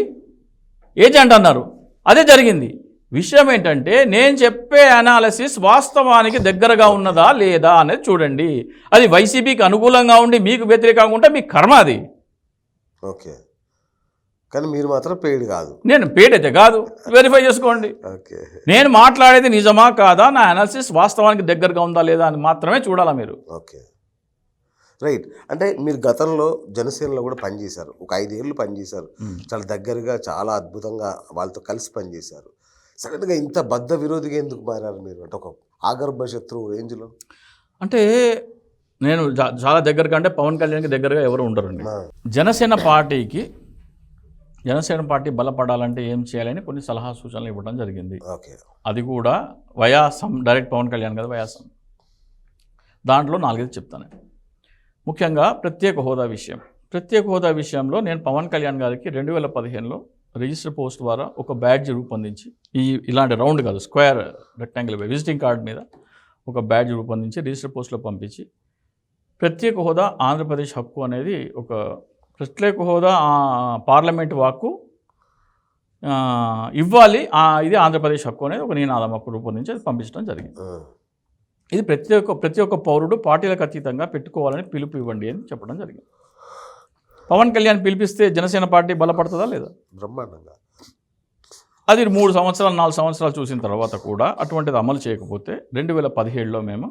B: ఏజెంట్ అన్నారు. అదే జరిగింది. విషయం ఏంటంటే నేను చెప్పే అనాలిసిస్ వాస్తవానికి దగ్గరగా ఉన్నదా లేదా అనేది చూడండి. అది వైసీపీకి అనుకూలంగా ఉండి మీకు వ్యతిరేకంగా ఉంటే మీ కర్మ అది.
A: ఓకే, కానీ మీరు మాత్రం పెయిడ్ కాదు.
B: నేను పెయిడ్ అయితే కాదు, వెరిఫై చేసుకోండి.
A: ఓకే,
B: నేను మాట్లాడేది నిజమా కాదా, నా అనాలిసిస్ వాస్తవానికి దగ్గరగా ఉందా లేదా అని మాత్రమే చూడాలా మీరు.
A: Okay, right. అంటే మీరు గతంలో జనసేనలో కూడా పనిచేశారు, ఒక 5 ఏళ్ళు పనిచేశారు, చాలా దగ్గరగా చాలా అద్భుతంగా వాళ్ళతో కలిసి పనిచేశారు. సడన్గా ఇంత బద్ధ విరోధిగా ఎందుకు మారారు మీరు? అంటే ఒక ఆగర్భ శత్రువు రేంజ్లో.
B: అంటే నేను చాలా దగ్గరగా, అంటే పవన్ కళ్యాణ్కి దగ్గరగా ఎవరు ఉండరండి. జనసేన పార్టీ బలపడాలంటే ఏం చేయాలని కొన్ని సలహా సూచనలు ఇవ్వడం జరిగింది.
A: ఓకే, అది
B: కూడా వయాసం, డైరెక్ట్ పవన్ కళ్యాణ్ కదా వయాసం. దాంట్లో 4 చెప్తాను. ముఖ్యంగా ప్రత్యేక హోదా విషయంలో నేను పవన్ కళ్యాణ్ గారికి 2015లో రిజిస్టర్ పోస్ట్ ద్వారా ఒక బ్యాడ్జ్ రూపొందించి, ఇలాంటి రౌండ్ కాదు, స్క్వేర్ రెక్టాంగిల్ విజిటింగ్ కార్డ్ మీద ఒక బ్యాడ్జ్ రూపొందించి రిజిస్టర్ పోస్ట్లో పంపించి, ప్రత్యేక హోదా ఆంధ్రప్రదేశ్ హక్కు అనేది, ఒక ప్రత్యేక హోదా పార్లమెంట్ వాక్కు ఇవ్వాలి, ఇది ఆంధ్రప్రదేశ్ హక్కు అనేది ఒక నినాదం హక్కు రూపొందించి అది పంపించడం జరిగింది. ఇది ప్రతి ఒక్క పౌరుడు పార్టీలకు అతీతంగా పెట్టుకోవాలని పిలుపు ఇవ్వండి అని చెప్పడం జరిగింది. పవన్ కళ్యాణ్ పిలిపిస్తే జనసేన పార్టీ బలపడుతుందా లేదా?
A: బ్రహ్మాండంగా.
B: అది 3 సంవత్సరాలు 4 సంవత్సరాలు చూసిన తర్వాత కూడా అటువంటిది అమలు చేయకపోతే 2017లో మేము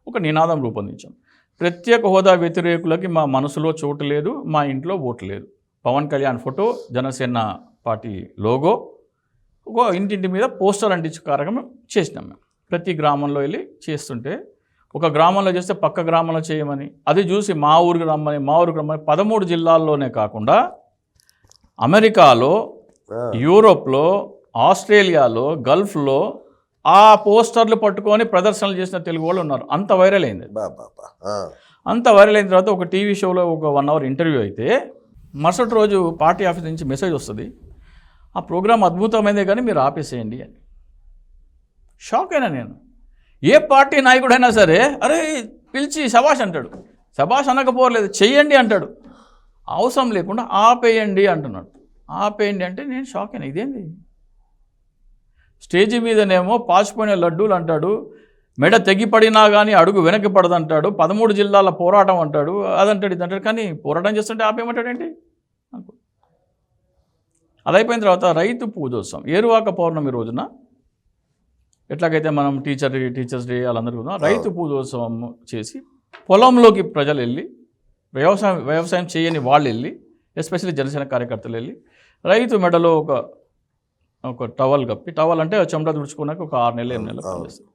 B: ఒక నినాదం రూపొందించాం. ప్రత్యేక హోదా వ్యతిరేకులకి మా మనసులో చోటు లేదు, మా ఇంట్లో ఓటు లేదు. Pawan Kalyan photo, Janasena party logo, ఒక ఇంటింటి మీద పోస్టర్ అంటించే కార్యక్రమం చేసినాం మేము. ప్రతి గ్రామంలో వెళ్ళి చేస్తుంటే, ఒక గ్రామంలో చేస్తే పక్క గ్రామంలో చేయమని, అది చూసి మా ఊరికి రమ్మని 13 జిల్లాల్లోనే కాకుండా అమెరికాలో, యూరోప్లో, ఆస్ట్రేలియాలో, గల్ఫ్లో ఆ పోస్టర్లు పట్టుకొని ప్రదర్శనలు చేసిన తెలుగు వాళ్ళు ఉన్నారు. అంత వైరల్ అయింది. అంత వైరల్ అయిన తర్వాత ఒక టీవీ షోలో ఒక 1 అవర్ ఇంటర్వ్యూ అయితే, మరుసటి రోజు పార్టీ ఆఫీస్ నుంచి మెసేజ్ వస్తుంది, ఆ ప్రోగ్రామ్ అద్భుతమైందే కానీ మీరు ఆపేసేయండి అని. షాక్ అయినా నేను. ఏ పార్టీ నాయకుడైనా సరే అరే పిలిచి శభాష్ అంటాడు, శభాష్ అనకపోలేదు చెయ్యండి అంటాడు, అవసరం లేకుండా ఆపేయండి అంటున్నాడు. ఆపేయండి అంటే నేను షాక్ అయినా, ఇదేంది? స్టేజీ మీదనేమో పాచిపోయిన లడ్డూలు అంటాడు, మెడ తెగిపడినా కానీ అడుగు వెనక్కి పడదంటాడు, 13 జిల్లాల పోరాటం అంటాడు, అదంటాడు ఇదంటాడు. కానీ పోరాటం చేస్తుంటే ఆపేయమంటాడేంటి? అది అయిపోయిన తర్వాత రైతు పూజోత్సవం, ఏరువాక పౌర్ణమి రోజున ఎట్లాగైతే మనం టీచర్స్ డే వాళ్ళందరికీ రైతు పూజోత్సవం చేసి పొలంలోకి ప్రజలు వెళ్ళి, వ్యవసాయం చేయని వాళ్ళు వెళ్ళి, ఎస్పెషల్లీ జనసేన కార్యకర్తలు వెళ్ళి రైతు మెడలో ఒక టవల్ కప్పి, టవల్ అంటే చెమట తుడుచుకున్నాక ఒక 6 నెలలు 8 నెలలు పనిచేస్తుంది.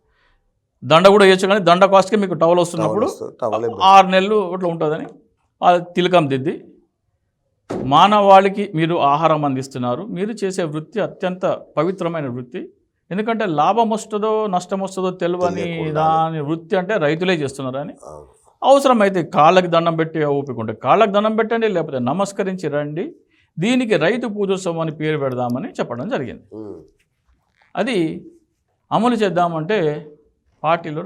B: దండ కూడా వేయచ్చు, కానీ దండ కాస్ట్కి మీకు టవల్ వస్తున్నప్పుడు 6 నెలలు అట్లా ఉంటుందని తిలకం దిద్ది, మానవాళికి మీరు ఆహారం అందిస్తున్నారు, మీరు చేసే వృత్తి అత్యంత పవిత్రమైన వృత్తి, ఎందుకంటే లాభం వస్తుందో నష్టం వస్తుందో తెలియని దాని వృత్తి అంటే రైతులే చేస్తున్నారని, అవసరమైతే కాళ్ళకి దండం పెట్టి ఓపికంటే కాళ్ళకి దండం పెట్టండి, లేకపోతే నమస్కరించి రండి, దీనికి రైతు పూజోత్సవం అని పేరు పెడదామని చెప్పడం జరిగింది. అది అమలు చేద్దామంటే పార్టీలో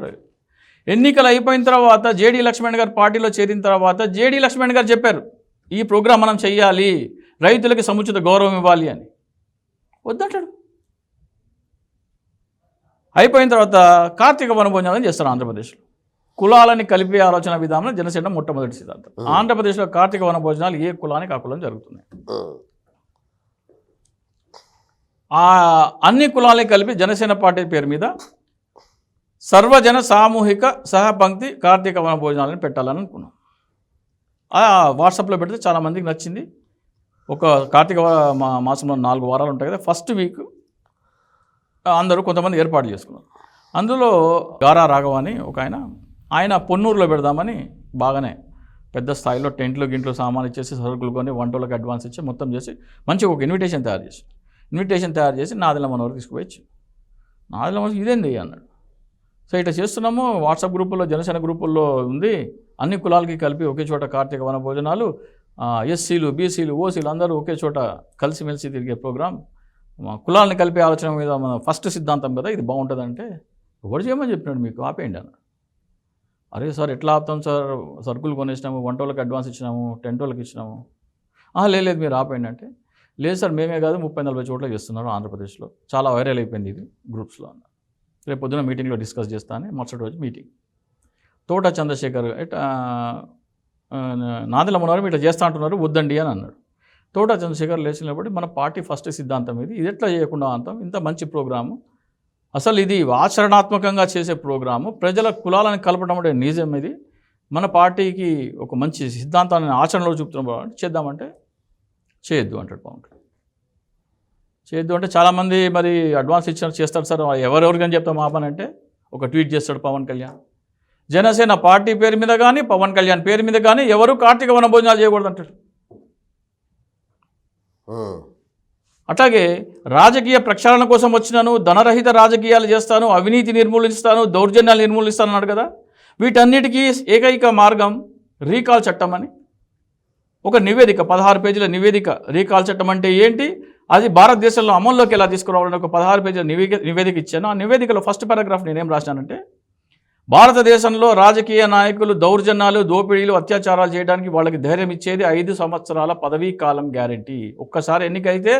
B: ఎన్నికలు అయిపోయిన తర్వాత జేడీ లక్ష్మణ్ గారు పార్టీలో చేరిన తర్వాత జేడీ లక్ష్మణ్ గారు చెప్పారు ఈ ప్రోగ్రాం మనం చెయ్యాలి, రైతులకి సముచిత గౌరవం ఇవ్వాలి అని. వద్దంటాడు. అయిపోయిన తర్వాత కార్తీక వనభోజనాలను చేస్తారు ఆంధ్రప్రదేశ్లో. కులాలని కలిపే ఆలోచన విధానం జనసేన మొట్టమొదటి సిద్ధాంతం. ఆంధ్రప్రదేశ్లో కార్తీక వనభోజనాలు ఏ కులానికి ఆ కులం జరుగుతున్నాయి. అన్ని కులాలని కలిపి జనసేన పార్టీ పేరు మీద సర్వజన సామూహిక సహపంక్తి కార్తీక వనభోజనాలను పెట్టాలని అనుకున్నాం. వాట్సాప్లో పెడితే చాలామందికి నచ్చింది. ఒక కార్తీక మాసంలో 4 వారాలు ఉంటాయి కదా, ఫస్ట్ వీక్ అందరూ కొంతమంది ఏర్పాటు చేసుకున్నారు. అందులో గారా రాఘవ అని ఒక ఆయన పొన్నూరులో పెడదామని బాగానే పెద్ద స్థాయిలో టెంట్లు గింట్లు సామాన్ ఇచ్చేసి సరుకులు కొని వంటలకు అడ్వాన్స్ ఇచ్చి మొత్తం చేసి మంచిగా ఒక ఇన్విటేషన్ తయారు చేసి నాదెళ్ల మనోహర్ తీసుకుపోయి నాదెళ్ల మనోహర్ ఇదేంది అన్నాడు. సో ఇట్లా చేస్తున్నాము, వాట్సాప్ గ్రూపుల్లో జనసేన గ్రూపుల్లో ఉంది, అన్ని కులాలకి కలిపి ఒకే చోట కార్తీక వన భోజనాలు, ఎస్సీలు బీసీలు ఓసీలు అందరూ ఒకే చోట కలిసిమెలిసి తిరిగే ప్రోగ్రాం, కులాలని కలిపే ఆలోచన మీద మన ఫస్ట్ సిద్ధాంతం కదా, ఇది బాగుంటుందంటే ఎవరు చేయమని చెప్పినాడు మీకు, ఆపేయండి అన్నాడు. అరే సార్ ఎట్లా ఆపుతాం సార్, సరుకులు కొనేసినాము, వంటోళ్ళకి అడ్వాన్స్ ఇచ్చినాము, టెంట్ వాళ్ళకి ఇచ్చినాము. లేదు మీరు ఆపేయండి అంటే, లేదు సార్ మేమే కాదు 30-40 చోట్ల చేస్తున్నారు ఆంధ్రప్రదేశ్లో, చాలా వైరల్ అయిపోయింది ఇది గ్రూప్స్లో అన్న. రేపు పొద్దున మీటింగ్లో డిస్కస్ చేస్తాను. మరుసటి రోజు మీటింగ్. తోట చంద్రశేఖర్ నాదెళ్ల మనోహర్ ఇట్లా చేస్తా అంటున్నారు వద్దండి అని అన్నాడు. తోట చంద్రశేఖర్ లేచినప్పుడు మన పార్టీ ఫస్ట్ సిద్ధాంతం ఇది ఎట్లా చేయకుండా అంటాం, ఇంత మంచి ప్రోగ్రాము, అసలు ఇది ఆచరణాత్మకంగా చేసే ప్రోగ్రాము, ప్రజల కులాలను కలపడం అంటే నిజం, ఇది మన పార్టీకి ఒక మంచి సిద్ధాంతాన్ని ఆచరణలో చూపుతున్నాం, చేద్దామంటే చేయొద్దు అంటాడు పవన్ కళ్యాణ్. చేయొద్దు అంటే చాలామంది మరి అడ్వాన్స్ ఇచ్చినట్టు చేస్తాడు సార్, ఎవరెవరికని చెప్తాం ఆపనంటే ఒక ట్వీట్ చేస్తాడు పవన్ కళ్యాణ్. జనసేన పార్టీ పేరు మీద కానీ పవన్ కళ్యాణ్ పేరు మీద కానీ ఎవరు కార్తీక వన భోజనాలు చేయకూడదు అంటాడు. అట్లాగే రాజకీయ ప్రక్షాళన కోసం వచ్చినాను, ధనరహిత రాజకీయాలు చేస్తాను, అవినీతి నిర్మూలిస్తాను, దౌర్జన్యాలు నిర్మూలిస్తాను అన్నాడు కదా. వీటన్నిటికీ ఏకైక మార్గం రీకాల్ చట్టం అని ఒక నివేదిక, 16 పేజీల నివేదిక. రీకాల్ చట్టం అంటే ఏంటి, అది భారతదేశంలో అమల్లోకి ఎలా తీసుకురావాలని ఒక 16 పేజీల నివేదిక ఇచ్చాను. ఆ నివేదికలో ఫస్ట్ పారాగ్రాఫ్ నేనేం రాశానంటే, భారతదేశంలో రాజకీయ నాయకులు దౌర్జన్యాలు, దోపిడీలు, అత్యాచారాలు చేయడానికి వాళ్ళకి ధైర్యం ఇచ్చేది 5 సంవత్సరాల పదవీ కాలం గ్యారంటీ. ఒక్కసారి ఎన్నికైతే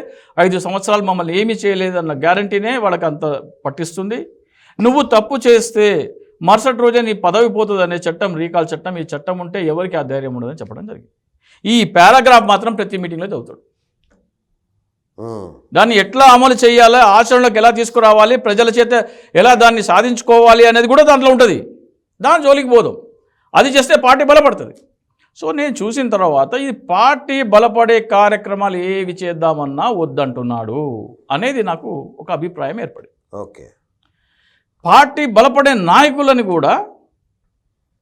B: 5 సంవత్సరాలు మమ్మల్ని ఏమీ చేయలేదన్న గ్యారంటీనే వాళ్ళకి అంత పట్టిస్తుంది. నువ్వు తప్పు చేస్తే మరుసటి రోజే నీ పదవి పోతుంది అనే చట్టం రీకాల్ చట్టం. ఈ చట్టం ఉంటే ఎవరికి ఆ ధైర్యం ఉండదని చెప్పడం జరిగింది. ఈ పారాగ్రాఫ్ మాత్రం ప్రతి మీటింగ్లో చదువుతాడు. దాన్ని ఎట్లా అమలు చేయాలి, ఆచరణలోకి ఎలా తీసుకురావాలి, ప్రజల చేత ఎలా దాన్ని సాధించుకోవాలి అనేది కూడా దాంట్లో ఉంటుంది. దాని జోలికి పోదాం, అది చేస్తే పార్టీ బలపడుతుంది. సో నేను చూసిన తర్వాత ఈ పార్టీ బలపడే కార్యక్రమాలు ఏవి చేద్దామన్నా వద్దంటున్నాడు అనేది నాకు ఒక అభిప్రాయం ఏర్పడింది.
A: ఓకే,
B: పార్టీ బలపడే నాయకులని కూడా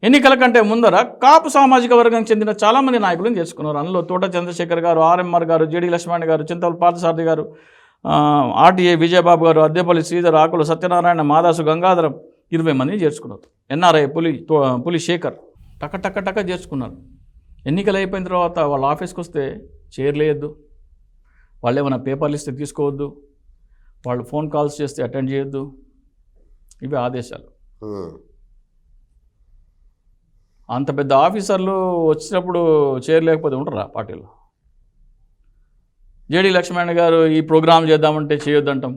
B: ఎన్నికల కంటే ముందర కాపు సామాజిక వర్గానికి చెందిన చాలామంది నాయకులను చేసుకున్నారు. అందులో తోట చంద్రశేఖర్ గారు, ఆర్ఎంఆర్ గారు, జేడీ లక్ష్మణ్ గారు, చింతల పార్థసారథి గారు, ఆర్టీఏ విజయబాబు గారు, అద్దెపల్లి శ్రీధర్, ఆకుల సత్యనారాయణ, మాదాసు గంగాధరం 20 మందిని చేర్చుకున్నారు. ఎన్ఆర్ఐ పులి శేఖర్ టక్క చేర్చుకున్నారు. ఎన్నికలు అయిపోయిన తర్వాత వాళ్ళ ఆఫీస్కి వస్తే చేరలేయద్దు, వాళ్ళు ఏమైనా పేపర్లు ఇస్తే తీసుకోవద్దు, వాళ్ళు ఫోన్ కాల్స్ చేస్తే అటెండ్ చేయొద్దు, ఇవి ఆదేశాలు. అంత పెద్ద ఆఫీసర్లు వచ్చినప్పుడు చేరలేకపోతే ఉంటారా పార్టీలో? జేడీ లక్ష్మణ్ గారు ఈ ప్రోగ్రాం చేద్దామంటే చేయొద్దంటాం.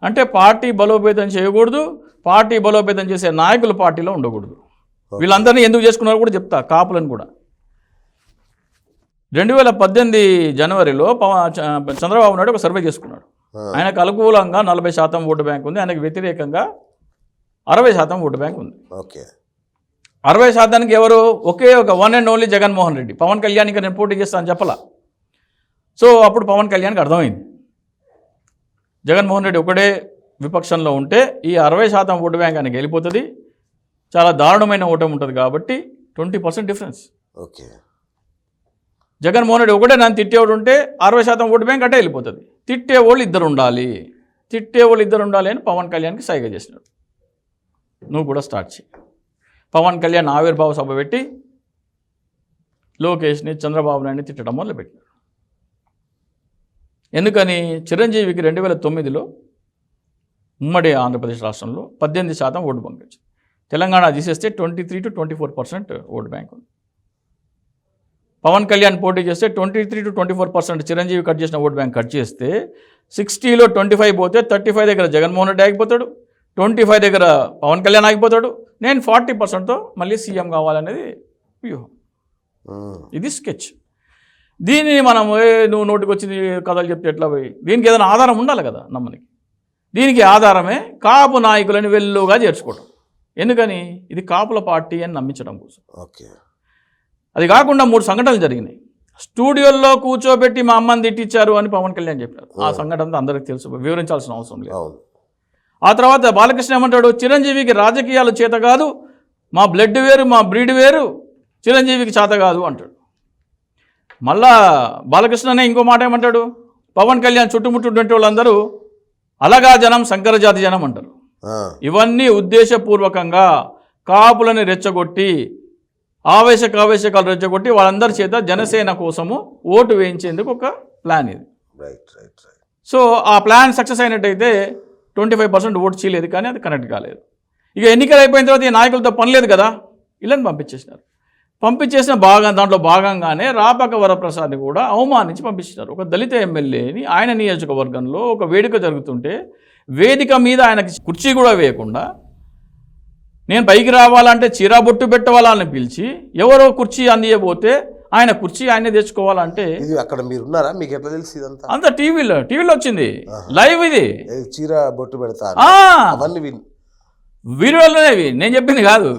B: అంటే పార్టీ బలోపేతం చేయకూడదు, పార్టీ బలోపేతం చేసే నాయకులు పార్టీలో ఉండకూడదు. వీళ్ళందరినీ ఎందుకు చేసుకున్నారో కూడా చెప్తా, కాపులను కూడా. 2018 జనవరిలో చంద్రబాబు నాయుడు ఒక సర్వే చేసుకున్నాడు. ఆయనకు అనుకూలంగా 40% ఓటు బ్యాంక్ ఉంది, ఆయనకు వ్యతిరేకంగా 60% ఓటు బ్యాంక్ ఉంది.
A: ఓకే,
B: 60%కి ఎవరు? ఒకే ఒక one and only Jaganmohan Reddy. Pawan కళ్యాణ్కి నేను పోటీ చేస్తాను చెప్పలా. సో అప్పుడు పవన్ కళ్యాణ్కి అర్థమైంది, జగన్మోహన్ రెడ్డి ఒకటే విపక్షంలో ఉంటే ఈ 60% ఓటు బ్యాంక్ ఆయనకి వెళ్ళిపోతుంది, చాలా దారుణమైన ఓటమి ఉంటుంది. కాబట్టి 20% డిఫరెన్స్.
A: ఓకే,
B: జగన్మోహన్ రెడ్డి ఒకటే నన్ను తిట్టేవాడు ఉంటే 60% ఓటు బ్యాంక్ అంటే వెళ్ళిపోతుంది. తిట్టేవాళ్ళు ఇద్దరు ఉండాలి అని పవన్ కళ్యాణ్కి సైగ చేసినాడు. నువ్వు కూడా స్టార్ట్ చేయి. పవన్ కళ్యాణ్ ఆవిర్భావ సభ పెట్టి లోకేష్ని, చంద్రబాబు నాయుడిని తిట్టడం మొదలుపెట్టినాడు. ఎందుకని? చిరంజీవికి 2009లో ఉమ్మడి ఆంధ్రప్రదేశ్ రాష్ట్రంలో 18% ఓటు బ్యాంక్ వచ్చింది. తెలంగాణ తీసేస్తే 23 to 24% ఓటు బ్యాంక్ ఉంది. పవన్ కళ్యాణ్ పోటీ చేస్తే 23 to 24% చిరంజీవి కట్ చేసిన ఓటు బ్యాంక్ కట్ చేస్తే 60లో 25 పోతే 35 దగ్గర జగన్మోహన్ రెడ్డి ఆగిపోతాడు, 25 దగ్గర పవన్ కళ్యాణ్ ఆగిపోతాడు, నేను 40%తో మళ్ళీ సీఎం కావాలనేది వ్యూహం. ఇది స్కెచ్. దీనిని మనం నువ్వు నోటికి వచ్చింది కథలు చెప్తే ఎట్లా పోయి, దీనికి ఏదైనా ఆధారం ఉండాలి కదా నమ్మనికి. దీనికి ఆధారమే కాపు నాయకులని వెల్లుగా చేర్చుకోవడం. ఎందుకని? ఇది కాపుల పార్టీ అని నమ్మించడం కోసం.
A: ఓకే.
B: అది కాకుండా 3 సంఘటనలు జరిగినాయి. స్టూడియోల్లో కూర్చోబెట్టి మా అమ్మని తిట్టించారు అని పవన్ కళ్యాణ్ చెప్పారు. ఆ సంఘటన అందరికీ తెలుసు, వివరించాల్సిన అవసరం లేదు. ఆ తర్వాత బాలకృష్ణ ఏమంటాడు, చిరంజీవికి రాజకీయాలు చేత కాదు, మా బ్లడ్ వేరు మా బ్రీడ్ వేరు, చిరంజీవికి చేత కాదు అంటాడు. మళ్ళా బాలకృష్ణనే ఇంకో మాట ఏమంటాడు, పవన్ కళ్యాణ్ చుట్టుముట్టుండే వాళ్ళందరూ అలగా జనం శంకరజాతి జనం అంటారు. ఇవన్నీ ఉద్దేశపూర్వకంగా కాపులని రెచ్చగొట్టి ఆవేశకాలు రెచ్చగొట్టి వాళ్ళందరి చేత జనసేన కోసము ఓటు వేయించేందుకు ఒక ప్లాన్ ఇది. సో ఆ ప్లాన్ సక్సెస్ అయినట్టయితే 25% ఓటు చేయలేదు, కానీ అది కనెక్ట్ కాలేదు. ఇక ఎన్నికలు అయిపోయిన తర్వాత ఈ నాయకులతో పని లేదు కదా, ఇళ్ళని పంపించేసినారు. పంపించేసిన దాంట్లో భాగంగానే రాపాక వరప్రసాద్ని కూడా అవమానించి పంపించినారు. ఒక దళిత ఎమ్మెల్యేని ఆయన నియోజకవర్గంలో ఒక వేడుక జరుగుతుంటే వేదిక మీద ఆయనకి కుర్చీ కూడా వేయకుండా, నేను పైకి రావాలంటే చీరాబొట్టు పెట్టవాలని పిలిచి ఎవరో కుర్చీ అందియబోతే ఆయన కుర్చీ ఆయనే తెచ్చుకోవాలంటే
A: అక్కడ మీరు ఉన్నారా? మీకు ఎట్లా తెలుసు ఇదంతా?
B: అంత టీవీలో వచ్చింది లైవ్. ఇది
A: చీరాబొట్టు పెడతా
B: వీడియోలోనే, నేను చెప్పింది కాదు,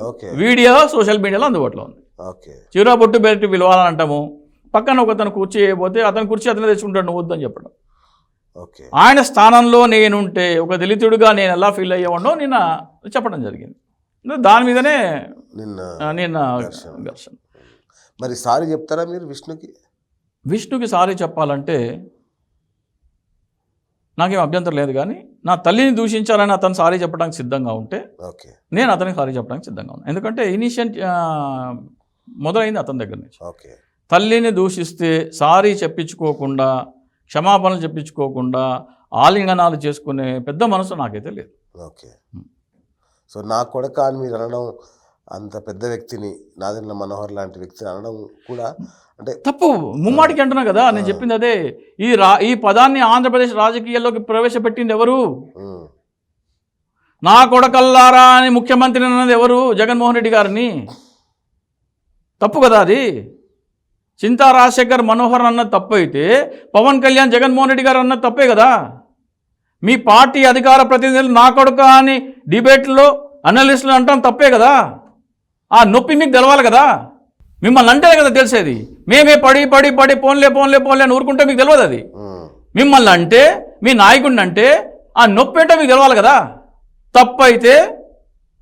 B: వీడియో సోషల్ మీడియాలో అందుబాటులో ఉంది. చీరాబొట్టు పెట్టి పిలవాలంటాము, పక్కన ఒకతను కుర్చీ వేయబోతే అతను కుర్చీ అతనే తెచ్చుకుంటాడు, నువ్వు వద్దని చెప్పడం. ఆయన స్థానంలో నేనుంటే ఒక దళితుడిగా నేను ఎలా ఫీల్ అయ్యేవాడో నిన్న చెప్పడం జరిగింది. దాని మీదనే నిన్న ఘర్షణ.
A: మరి సారీ చెప్తారా మీరు విష్ణుకి
B: సారీ చెప్పాలంటే నాకేం అభ్యంతరం లేదు, కానీ నా తల్లిని దూషించాలని అతను సారీ చెప్పడానికి సిద్ధంగా ఉంటే నేను అతనికి సారీ చెప్పడానికి సిద్ధంగా ఉన్నాను. ఎందుకంటే ఇనిషియేట్ మొదలైంది అతని దగ్గర నుంచి. తల్లిని దూషిస్తే సారీ చెప్పించుకోకుండా, క్షమాపణలు చెప్పించుకోకుండా ఆలింగనాలు చేసుకునే పెద్ద మనసు నాకైతే లేదు.
A: సో నా కొడుక అని మీరు అనడం, అంత పెద్ద వ్యక్తిని, నాదెండ్ల మనోహర్ లాంటి వ్యక్తిని అనడం కూడా అంటే
B: తప్పు. ముమ్మాటికి అంటున్నా కదా, నేను చెప్పింది అదే. ఈ పదాన్ని ఆంధ్రప్రదేశ్ రాజకీయాల్లోకి ప్రవేశపెట్టింది ఎవరు? నా కొడకల్లారా అని ముఖ్యమంత్రి అన్నది ఎవరు? జగన్మోహన్ రెడ్డి గారిని. తప్పు కదా అది. చింతా రాజశేఖర్ మనోహర్ అన్నది తప్పు అయితే పవన్ కళ్యాణ్ జగన్మోహన్ రెడ్డి గారు అన్నది తప్పే కదా. మీ పార్టీ అధికార ప్రతినిధులు నా కొడుక అని డిబేట్లో అనలిస్టులు అంటాం తప్పే కదా. ఆ నొప్పి మీకు తెలవాలి కదా. మిమ్మల్ని అంటేనే కదా తెలిసేది. మేమే పడి పోన్లే అని ఊరుకుంటే మీకు తెలియదు అది. మిమ్మల్ని అంటే, మీ నాయకుడిని అంటే ఆ నొప్పి ఏంటో మీకు తెలవాలి కదా. తప్పు అయితే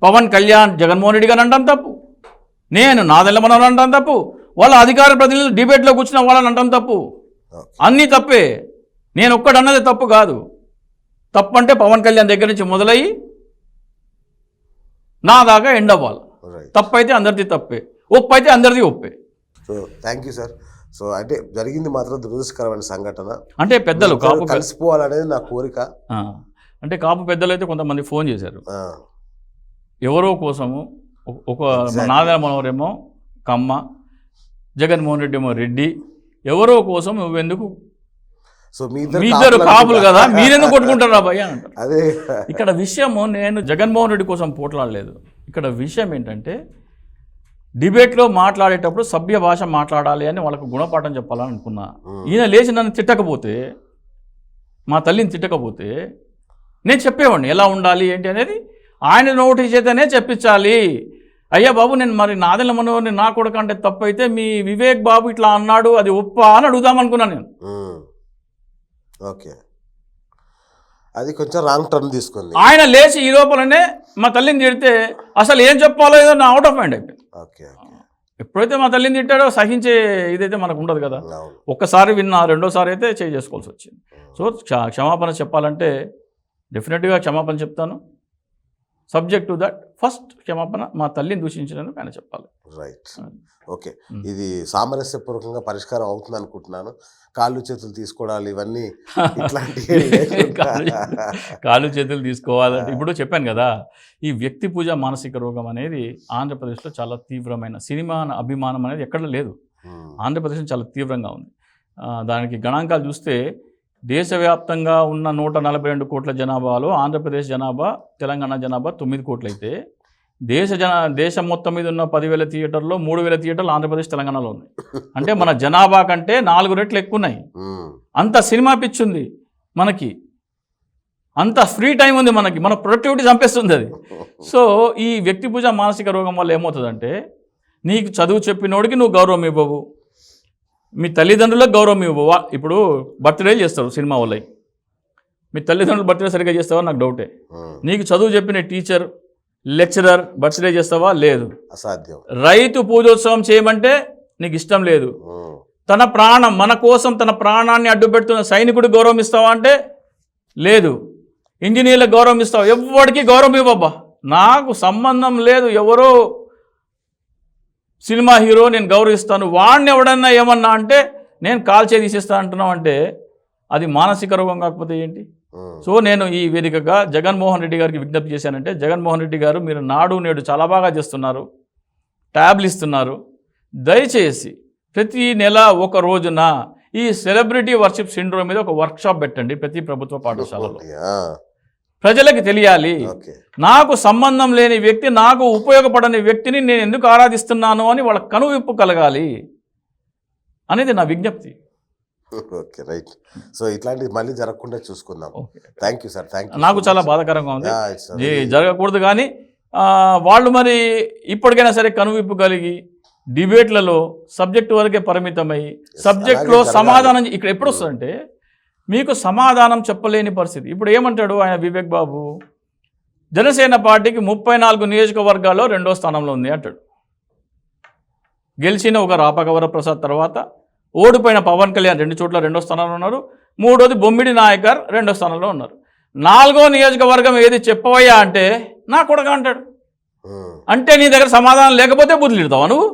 B: పవన్ కళ్యాణ్ జగన్మోహన్ రెడ్డి గారు అంటాం తప్పు, నేను నాదెండ్ల మనోహర్ అంటాం తప్పు, వాళ్ళ అధికార ప్రతినిధులు డిబేట్లో కూర్చున్న వాళ్ళని అంటాం తప్పు. అన్నీ తప్పే. నేను ఒక్కడన్నది తప్పు కాదు. తప్పు అంటే పవన్ కళ్యాణ్ దగ్గర నుంచి మొదలయ్యి నా దాకా ఎండ్ అవ్వాలి. తప్పు అయితే అందరిది తప్పే, ఒప్పు అయితే అందరిది ఒప్పే.
A: So thank you sir. So అంటే జరిగింది మాత్రం దురదృష్టకరమైన సంఘటన.
B: అంటే పెద్దలు కాపు
A: కలిసిపోవాలనేది నా కోరిక.
B: అంటే కాపు పెద్దలు అయితే కొంతమంది ఫోన్ చేశారు, ఎవరో కోసము. ఒక నాదెండ్ల మనోహర్ ఏమో కమ్మ, జగన్మోహన్ రెడ్డి ఏమో రెడ్డి, ఎవరో కోసం నువ్వెందుకు, సో మీ ఇద్దరు కాపులు కదా, మీరెందుకు కొట్టుకుంటారా భయ్య అని అంటారు.
A: అదే
B: ఇక్కడ విషయము, నేను జగన్మోహన్ రెడ్డి కోసం పోట్లాడలేదు. ఇక్కడ విషయం ఏంటంటే డిబేట్లో మాట్లాడేటప్పుడు సభ్య భాష మాట్లాడాలి అని వాళ్ళకు గుణపాఠం చెప్పాలని అనుకున్నా. ఈయన లేచి నన్ను తిట్టకపోతే, మా తల్లిని తిట్టకపోతే నేను చెప్పేవాడిని ఎలా ఉండాలి ఏంటి అనేది. ఆయన నోటి చేతనే చెప్పించాలి. అయ్యా బాబు, నేను మరి నాదెండ్ల మనోహర్ని నా కొడుకు అంటే తప్పు అయితే మీ వివేక్ బాబు ఇట్లా అన్నాడు, అది ఒప్పా అని అడుగుదామనుకున్నాను నేను.
A: ఓకే, అది కొంచెం రాంగ్ టర్న్ తీసుకుంది.
B: ఆయన లేచి ఈ లోపలనే మా తల్లిని తిడితే అసలు ఏం చెప్పాలో ఏదో నా అవుట్ ఆఫ్ మైండ్ అయిపోయింది. ఎప్పుడైతే మా తల్లిని తిట్టాడో సహించే ఇదైతే మనకు ఉండదు కదా. ఒక్కసారి విన్నా, రెండోసారి అయితే చేసుకోవాల్సి వచ్చింది. సో క్షమాపణ చెప్పాలంటే డెఫినెట్గా క్షమాపణ చెప్తాను. సబ్జెక్ట్ టు దట్ ఫస్ట్ క్షమాపణ మా తల్లిని దూషించినందుకు ఆయన చెప్పాలి.
A: Right, okay. ఇది సామరస్యపూర్వకంగా పరిష్కారం అవుతుంది అనుకుంటున్నాను. కాళ్ళు చేతులు తీసుకోవడాలు ఇవన్నీ ఇట్లాంటివి
B: కాళ్ళు చేతులు తీసుకోవాలంటే ఇప్పుడు చెప్పాను కదా, ఈ వ్యక్తి పూజ మానసిక రోగం అనేది ఆంధ్రప్రదేశ్లో చాలా తీవ్రమైన సినిమా అభిమానం అనేది ఎక్కడ లేదు. ఆంధ్రప్రదేశ్లో చాలా తీవ్రంగా ఉంది. దానికి గణాంకాలు చూస్తే దేశవ్యాప్తంగా ఉన్న 142 కోట్ల జనాభాలో ఆంధ్రప్రదేశ్ జనాభా తెలంగాణ జనాభా 9 కోట్లు అయితే దేశం మొత్తం మీద ఉన్న 10,000 థియేటర్లో 3,000 థియేటర్లు ఆంధ్రప్రదేశ్ తెలంగాణలో ఉన్నాయి. అంటే మన జనాభా కంటే 4 రెట్లు ఎక్కువ ఉన్నాయి. అంత సినిమా పిచ్చి ఉంది మనకి, అంత ఫ్రీ టైం ఉంది మనకి, మన ప్రొడక్టివిటీ చంపేస్తుంది అది. సో ఈ వ్యక్తి పూజ మానసిక రోగం వల్ల ఏమవుతుందంటే, నీకు చదువు చెప్పినోడికి నువ్వు గౌరవం ఇవ్వవు, మీ తల్లిదండ్రులకు గౌరవం ఇవ్వవు. ఇప్పుడు బర్త్డేలు చేస్తారు సినిమా వాళ్ళకి, మీ తల్లిదండ్రులు బర్త్డే సరిగ్గా చేస్తావా నాకు డౌటే. నీకు చదువు చెప్పిన టీచర్ లెక్చరర్ బర్త్డే చేస్తావా? లేదు, అసాధ్యం. రైతు పూజోత్సవం చేయమంటే నీకు ఇష్టం లేదు. తన ప్రాణం మన కోసం తన ప్రాణాన్ని అడ్డుపెడుతున్న సైనికుడికి గౌరవం ఇస్తావా అంటే లేదు. ఇంజనీర్లకు గౌరవం ఇస్తావా? ఎవరికి గౌరవం ఇవ్వబ్బా, నాకు సంబంధం లేదు, ఎవరో సినిమా హీరో నేను గౌరవిస్తాను, వాడిని ఎవడన్నా ఏమన్నా అంటే నేను కాల్చే తీసేస్తాను అంటున్నావు అంటే అది మానసిక రోగం కాకపోతే ఏంటి? సో నేను ఈ వేదికగా జగన్మోహన్ రెడ్డి గారికి విజ్ఞప్తి చేశానంటే, జగన్మోహన్ రెడ్డి గారు మీరు నాడు నేడు చాలా బాగా చేస్తున్నారు, ట్యాబ్లు ఇస్తున్నారు, దయచేసి ప్రతి నెల ఒక రోజున ఈ సెలబ్రిటీ వర్షిప్ సిండ్రోమ్ మీద ఒక వర్క్షాప్ పెట్టండి ప్రతి ప్రభుత్వ పాఠశాలలో. ప్రజలకు తెలియాలి, నాకు సంబంధం లేని వ్యక్తి, నాకు ఉపయోగపడని వ్యక్తిని నేను ఎందుకు ఆరాధిస్తున్నాను అని వాళ్ళ కనువిప్పు కలగాలి అనేది నా విజ్ఞప్తి.
A: Okay, right. సో ఇట్లాంటివి మళ్ళీ జరగకుండా చూసుకుందాం. Thank you sir, thank you.
B: నాకు చాలా బాధాకరంగా ఉంది, జరగకూడదు. కానీ వాళ్ళు మరి ఇప్పటికైనా సరే కనువిప్పు కలిగి డిబేట్లలో సబ్జెక్టు వరకే పరిమితమై సబ్జెక్టులో సమాధానం ఇక్కడ ఎప్పుడు వస్తుందంటే మీకు సమాధానం చెప్పలేని పరిస్థితి. ఇప్పుడు ఏమంటాడు ఆయన వివేక్ బాబు, జనసేన పార్టీకి 34 నియోజకవర్గాల్లో 2వ స్థానంలో ఉంది అంటాడు. గెలిచిన ఒక రాపకవర ప్రసాద్ తర్వాత ఓడిపోయిన పవన్ కళ్యాణ్ 2 చోట్ల 2వ స్థానంలో ఉన్నారు. 3వది బొమ్మిడి నాయకర్ 2వ స్థానంలో ఉన్నారు. 4వ నియోజకవర్గం ఏది చెప్పవయ్యా అంటే నా కొడుకు అంటాడు. అంటే నీ దగ్గర సమాధానం లేకపోతే బుద్ధిలిడతావా నువ్వు?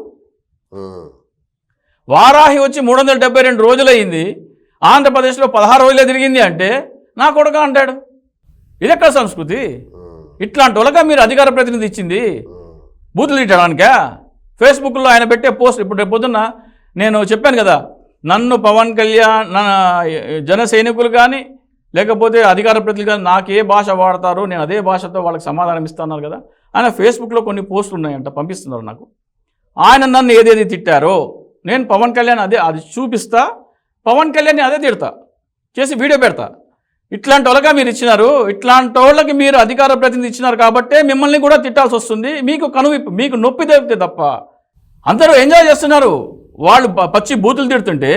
B: వారాహి వచ్చి 372 రోజులయ్యింది, ఆంధ్రప్రదేశ్లో 16 రోజులే తిరిగింది అంటే నా కొడుకు అంటాడు. ఇది ఎక్కడ సంస్కృతి? ఇట్లాంటి వాళ్ళగా మీరు అధికార ప్రతినిధి ఇచ్చింది బూతులు తిట్టడానికా? ఫేస్బుక్లో ఆయన పెట్టే పోస్ట్, ఇప్పుడు రేపు పొద్దున్న నేను చెప్పాను కదా, నన్ను పవన్ కళ్యాణ్ జన సైనికులు కానీ లేకపోతే అధికార ప్రతినిధులు కానీ నాకు ఏ భాష వాడతారో నేను అదే భాషతో వాళ్ళకి సమాధానం ఇస్తున్నారు కదా. ఆయన ఫేస్బుక్లో కొన్ని పోస్టులు ఉన్నాయంట, పంపిస్తున్నారు నాకు. ఆయన నన్ను ఏదేది తిట్టారో నేను పవన్ కళ్యాణ్ అది చూపిస్తా, పవన్ కళ్యాణ్ని అదే తిడతా, చేసి వీడియో పెడతా. ఇట్లాంటి వాళ్ళగా మీరు ఇచ్చినారు, ఇట్లాంటి వాళ్ళకి మీరు అధికార ప్రతినిధి ఇచ్చినారు కాబట్టే మిమ్మల్ని కూడా తిట్టాల్సి వస్తుంది. మీకు కనువిప్పు, మీకు నొప్పి తెగితే తప్ప. అందరూ ఎంజాయ్ చేస్తున్నారు, వాళ్ళు పచ్చి బూతులు తిడుతుంటే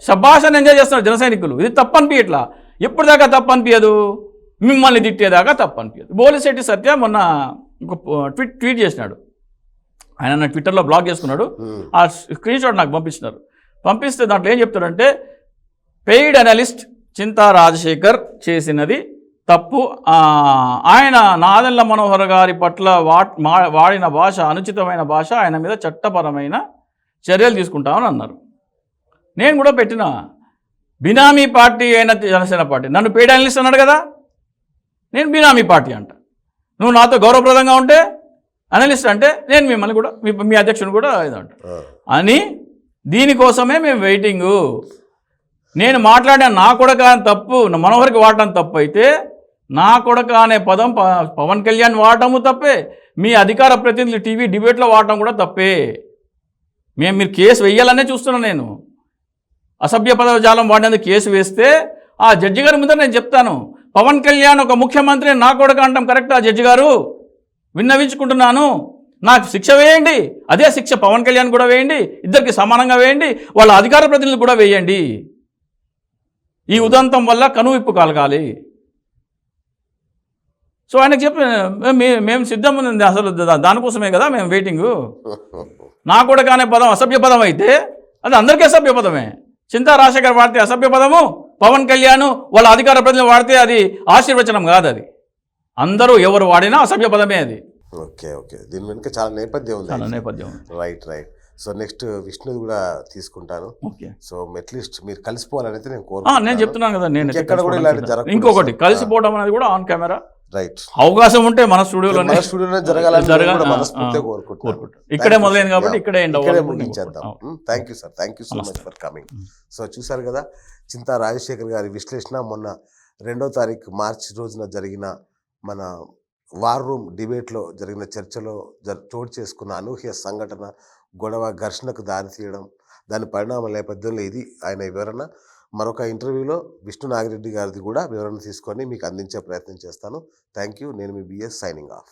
B: శభాషని ఎంజాయ్ చేస్తున్నారు జన సైనికులు. ఇది తప్పు అనిపించట్లా, ఎప్పుడు దాకా తప్పు అనిపించదు, మిమ్మల్ని తిట్టేదాకా తప్పు అనిపించదు. బోలిశెట్టి సత్య మొన్న ఒక ట్వీట్ చేసినాడు, ఆయన నా ట్విట్టర్లో బ్లాక్ చేసుకున్నాడు. ఆ స్క్రీన్ షాట్ నాకు పంపిస్తే దాంట్లో ఏం చెప్తాడంటే, పెయిడ్ అనలిస్ట్ చింతా రాజశేఖర్ చేసినది తప్పు, ఆయన నాదెళ్ల మనోహర్ గారి పట్ల వాడిన భాష అనుచితమైన భాష, ఆయన మీద చట్టపరమైన చర్యలు తీసుకుంటామని అన్నారు. నేను కూడా పెట్టిన బినామీ పార్టీ అయిన జనసేన పార్టీ నన్ను పెయిడ్ అనలిస్ట్ అన్నాడు కదా, నేను బినామీ పార్టీ అంట. నువ్వు నాతో గౌరవప్రదంగా ఉంటే అనలిస్ట్ అంటే నేను మిమ్మల్ని కూడా మీ అధ్యక్షుని కూడా ఇదంట అని, దీనికోసమే మేము వెయిటింగు. నేను మాట్లాడిన నా కొడక అని తప్పు, మనోహర్కి వాడటం తప్పు అయితే నా కొడక అనే పదం పవన్ కళ్యాణ్ వాడటము తప్పే, మీ అధికార ప్రతినిధులు టీవీ డిబేట్లో వాడటం కూడా తప్పే. మీరు కేసు వేయాలనే చూస్తున్నాను. నేను అసభ్య పదజాలం వాడినందుకు కేసు వేస్తే ఆ జడ్జి గారి ముందర నేను చెప్తాను, పవన్ కళ్యాణ్ ఒక ముఖ్యమంత్రి నా కొడక అంటాం కరెక్ట్, ఆ జడ్జి గారు విన్నవించుకుంటున్నాను, నాకు శిక్ష వేయండి, అదే శిక్ష పవన్ కళ్యాణ్ కూడా వేయండి, ఇద్దరికి సమానంగా వేయండి, వాళ్ళ అధికార ప్రతినిధులు కూడా వేయండి. ఈ ఉదంతం వల్ల కనువిప్పు కలగాలి. సో ఆయనకు చెప్పి మేము సిద్ధం ఉంది, అసలు దానికోసమే కదా మేము వెయిటింగు. నా కూడా కానే పదం అసభ్య పదం అయితే అది అందరికీ అసభ్య పదమే. చింతా రాజశేఖర్ వాడితే అసభ్య పదము, పవన్ కళ్యాణ్ వాళ్ళ అధికార ప్రతినిధులు వాడితే అది ఆశీర్వచనం కాదు. అది అందరూ ఎవరు వాడినా అసభ్య పదమే అది.
A: ఓకే ఓకే, దీని వెనుక చాలా నేపథ్యం ఉంది.
B: చాలా నేపథ్యం ఉంది.
A: Right right. సో నెక్స్ట్ విష్ణుది కూడా తీసుకుంటాను.
B: ఓకే.
A: సో అట్లీస్ట్ మీరు కలిసిపోవాలని అయితే నేను
B: నేను
A: కోరుకుంటున్నాను.
B: చెప్తున్నాను కదా, నేను
A: ఎక్కడ కూడా ఇలాంటి జరగకూడదు.
B: ఇంకొకటి కలిసిపోవడం అనేది కూడా ఆన్ కెమెరా
A: రైట్.
B: అవకాశం ఉంటే మన స్టూడియోలోనే
A: మన స్టూడియోలో జరగాలని నేను కూడా మనస్ఫూర్తిగా కోరుకుంటున్నాను.
B: ఇక్కడే మొదలైంది కాబట్టి ఇక్కడే ఎండ్
A: ఇక్కడే
B: అవ్వాలి.
A: ముగించేద్దాం. Thank you sir, thank you so much for coming. So చూసారు కదా చింతా రాజశేఖర్ గారి విశ్లేషణ. మొన్న 2వ తారీఖు మార్చి రోజున జరిగిన మన వార్ రూమ్ డిబేట్లో జరిగిన చర్చలో చోటు చేసుకున్న అనూహ్య సంఘటన, గొడవ, ఘర్షణకు దారితీయడం, దాని పరిణామ నేపథ్యంలో ఇది ఆయన వివరణ. మరొక ఇంటర్వ్యూలో విష్ణు నాగిరెడ్డి గారిది కూడా వివరణ తీసుకొని మీకు అందించే ప్రయత్నం చేస్తాను. Thank you. నేను మీ బిఎస్ సైనింగ్ ఆఫ్.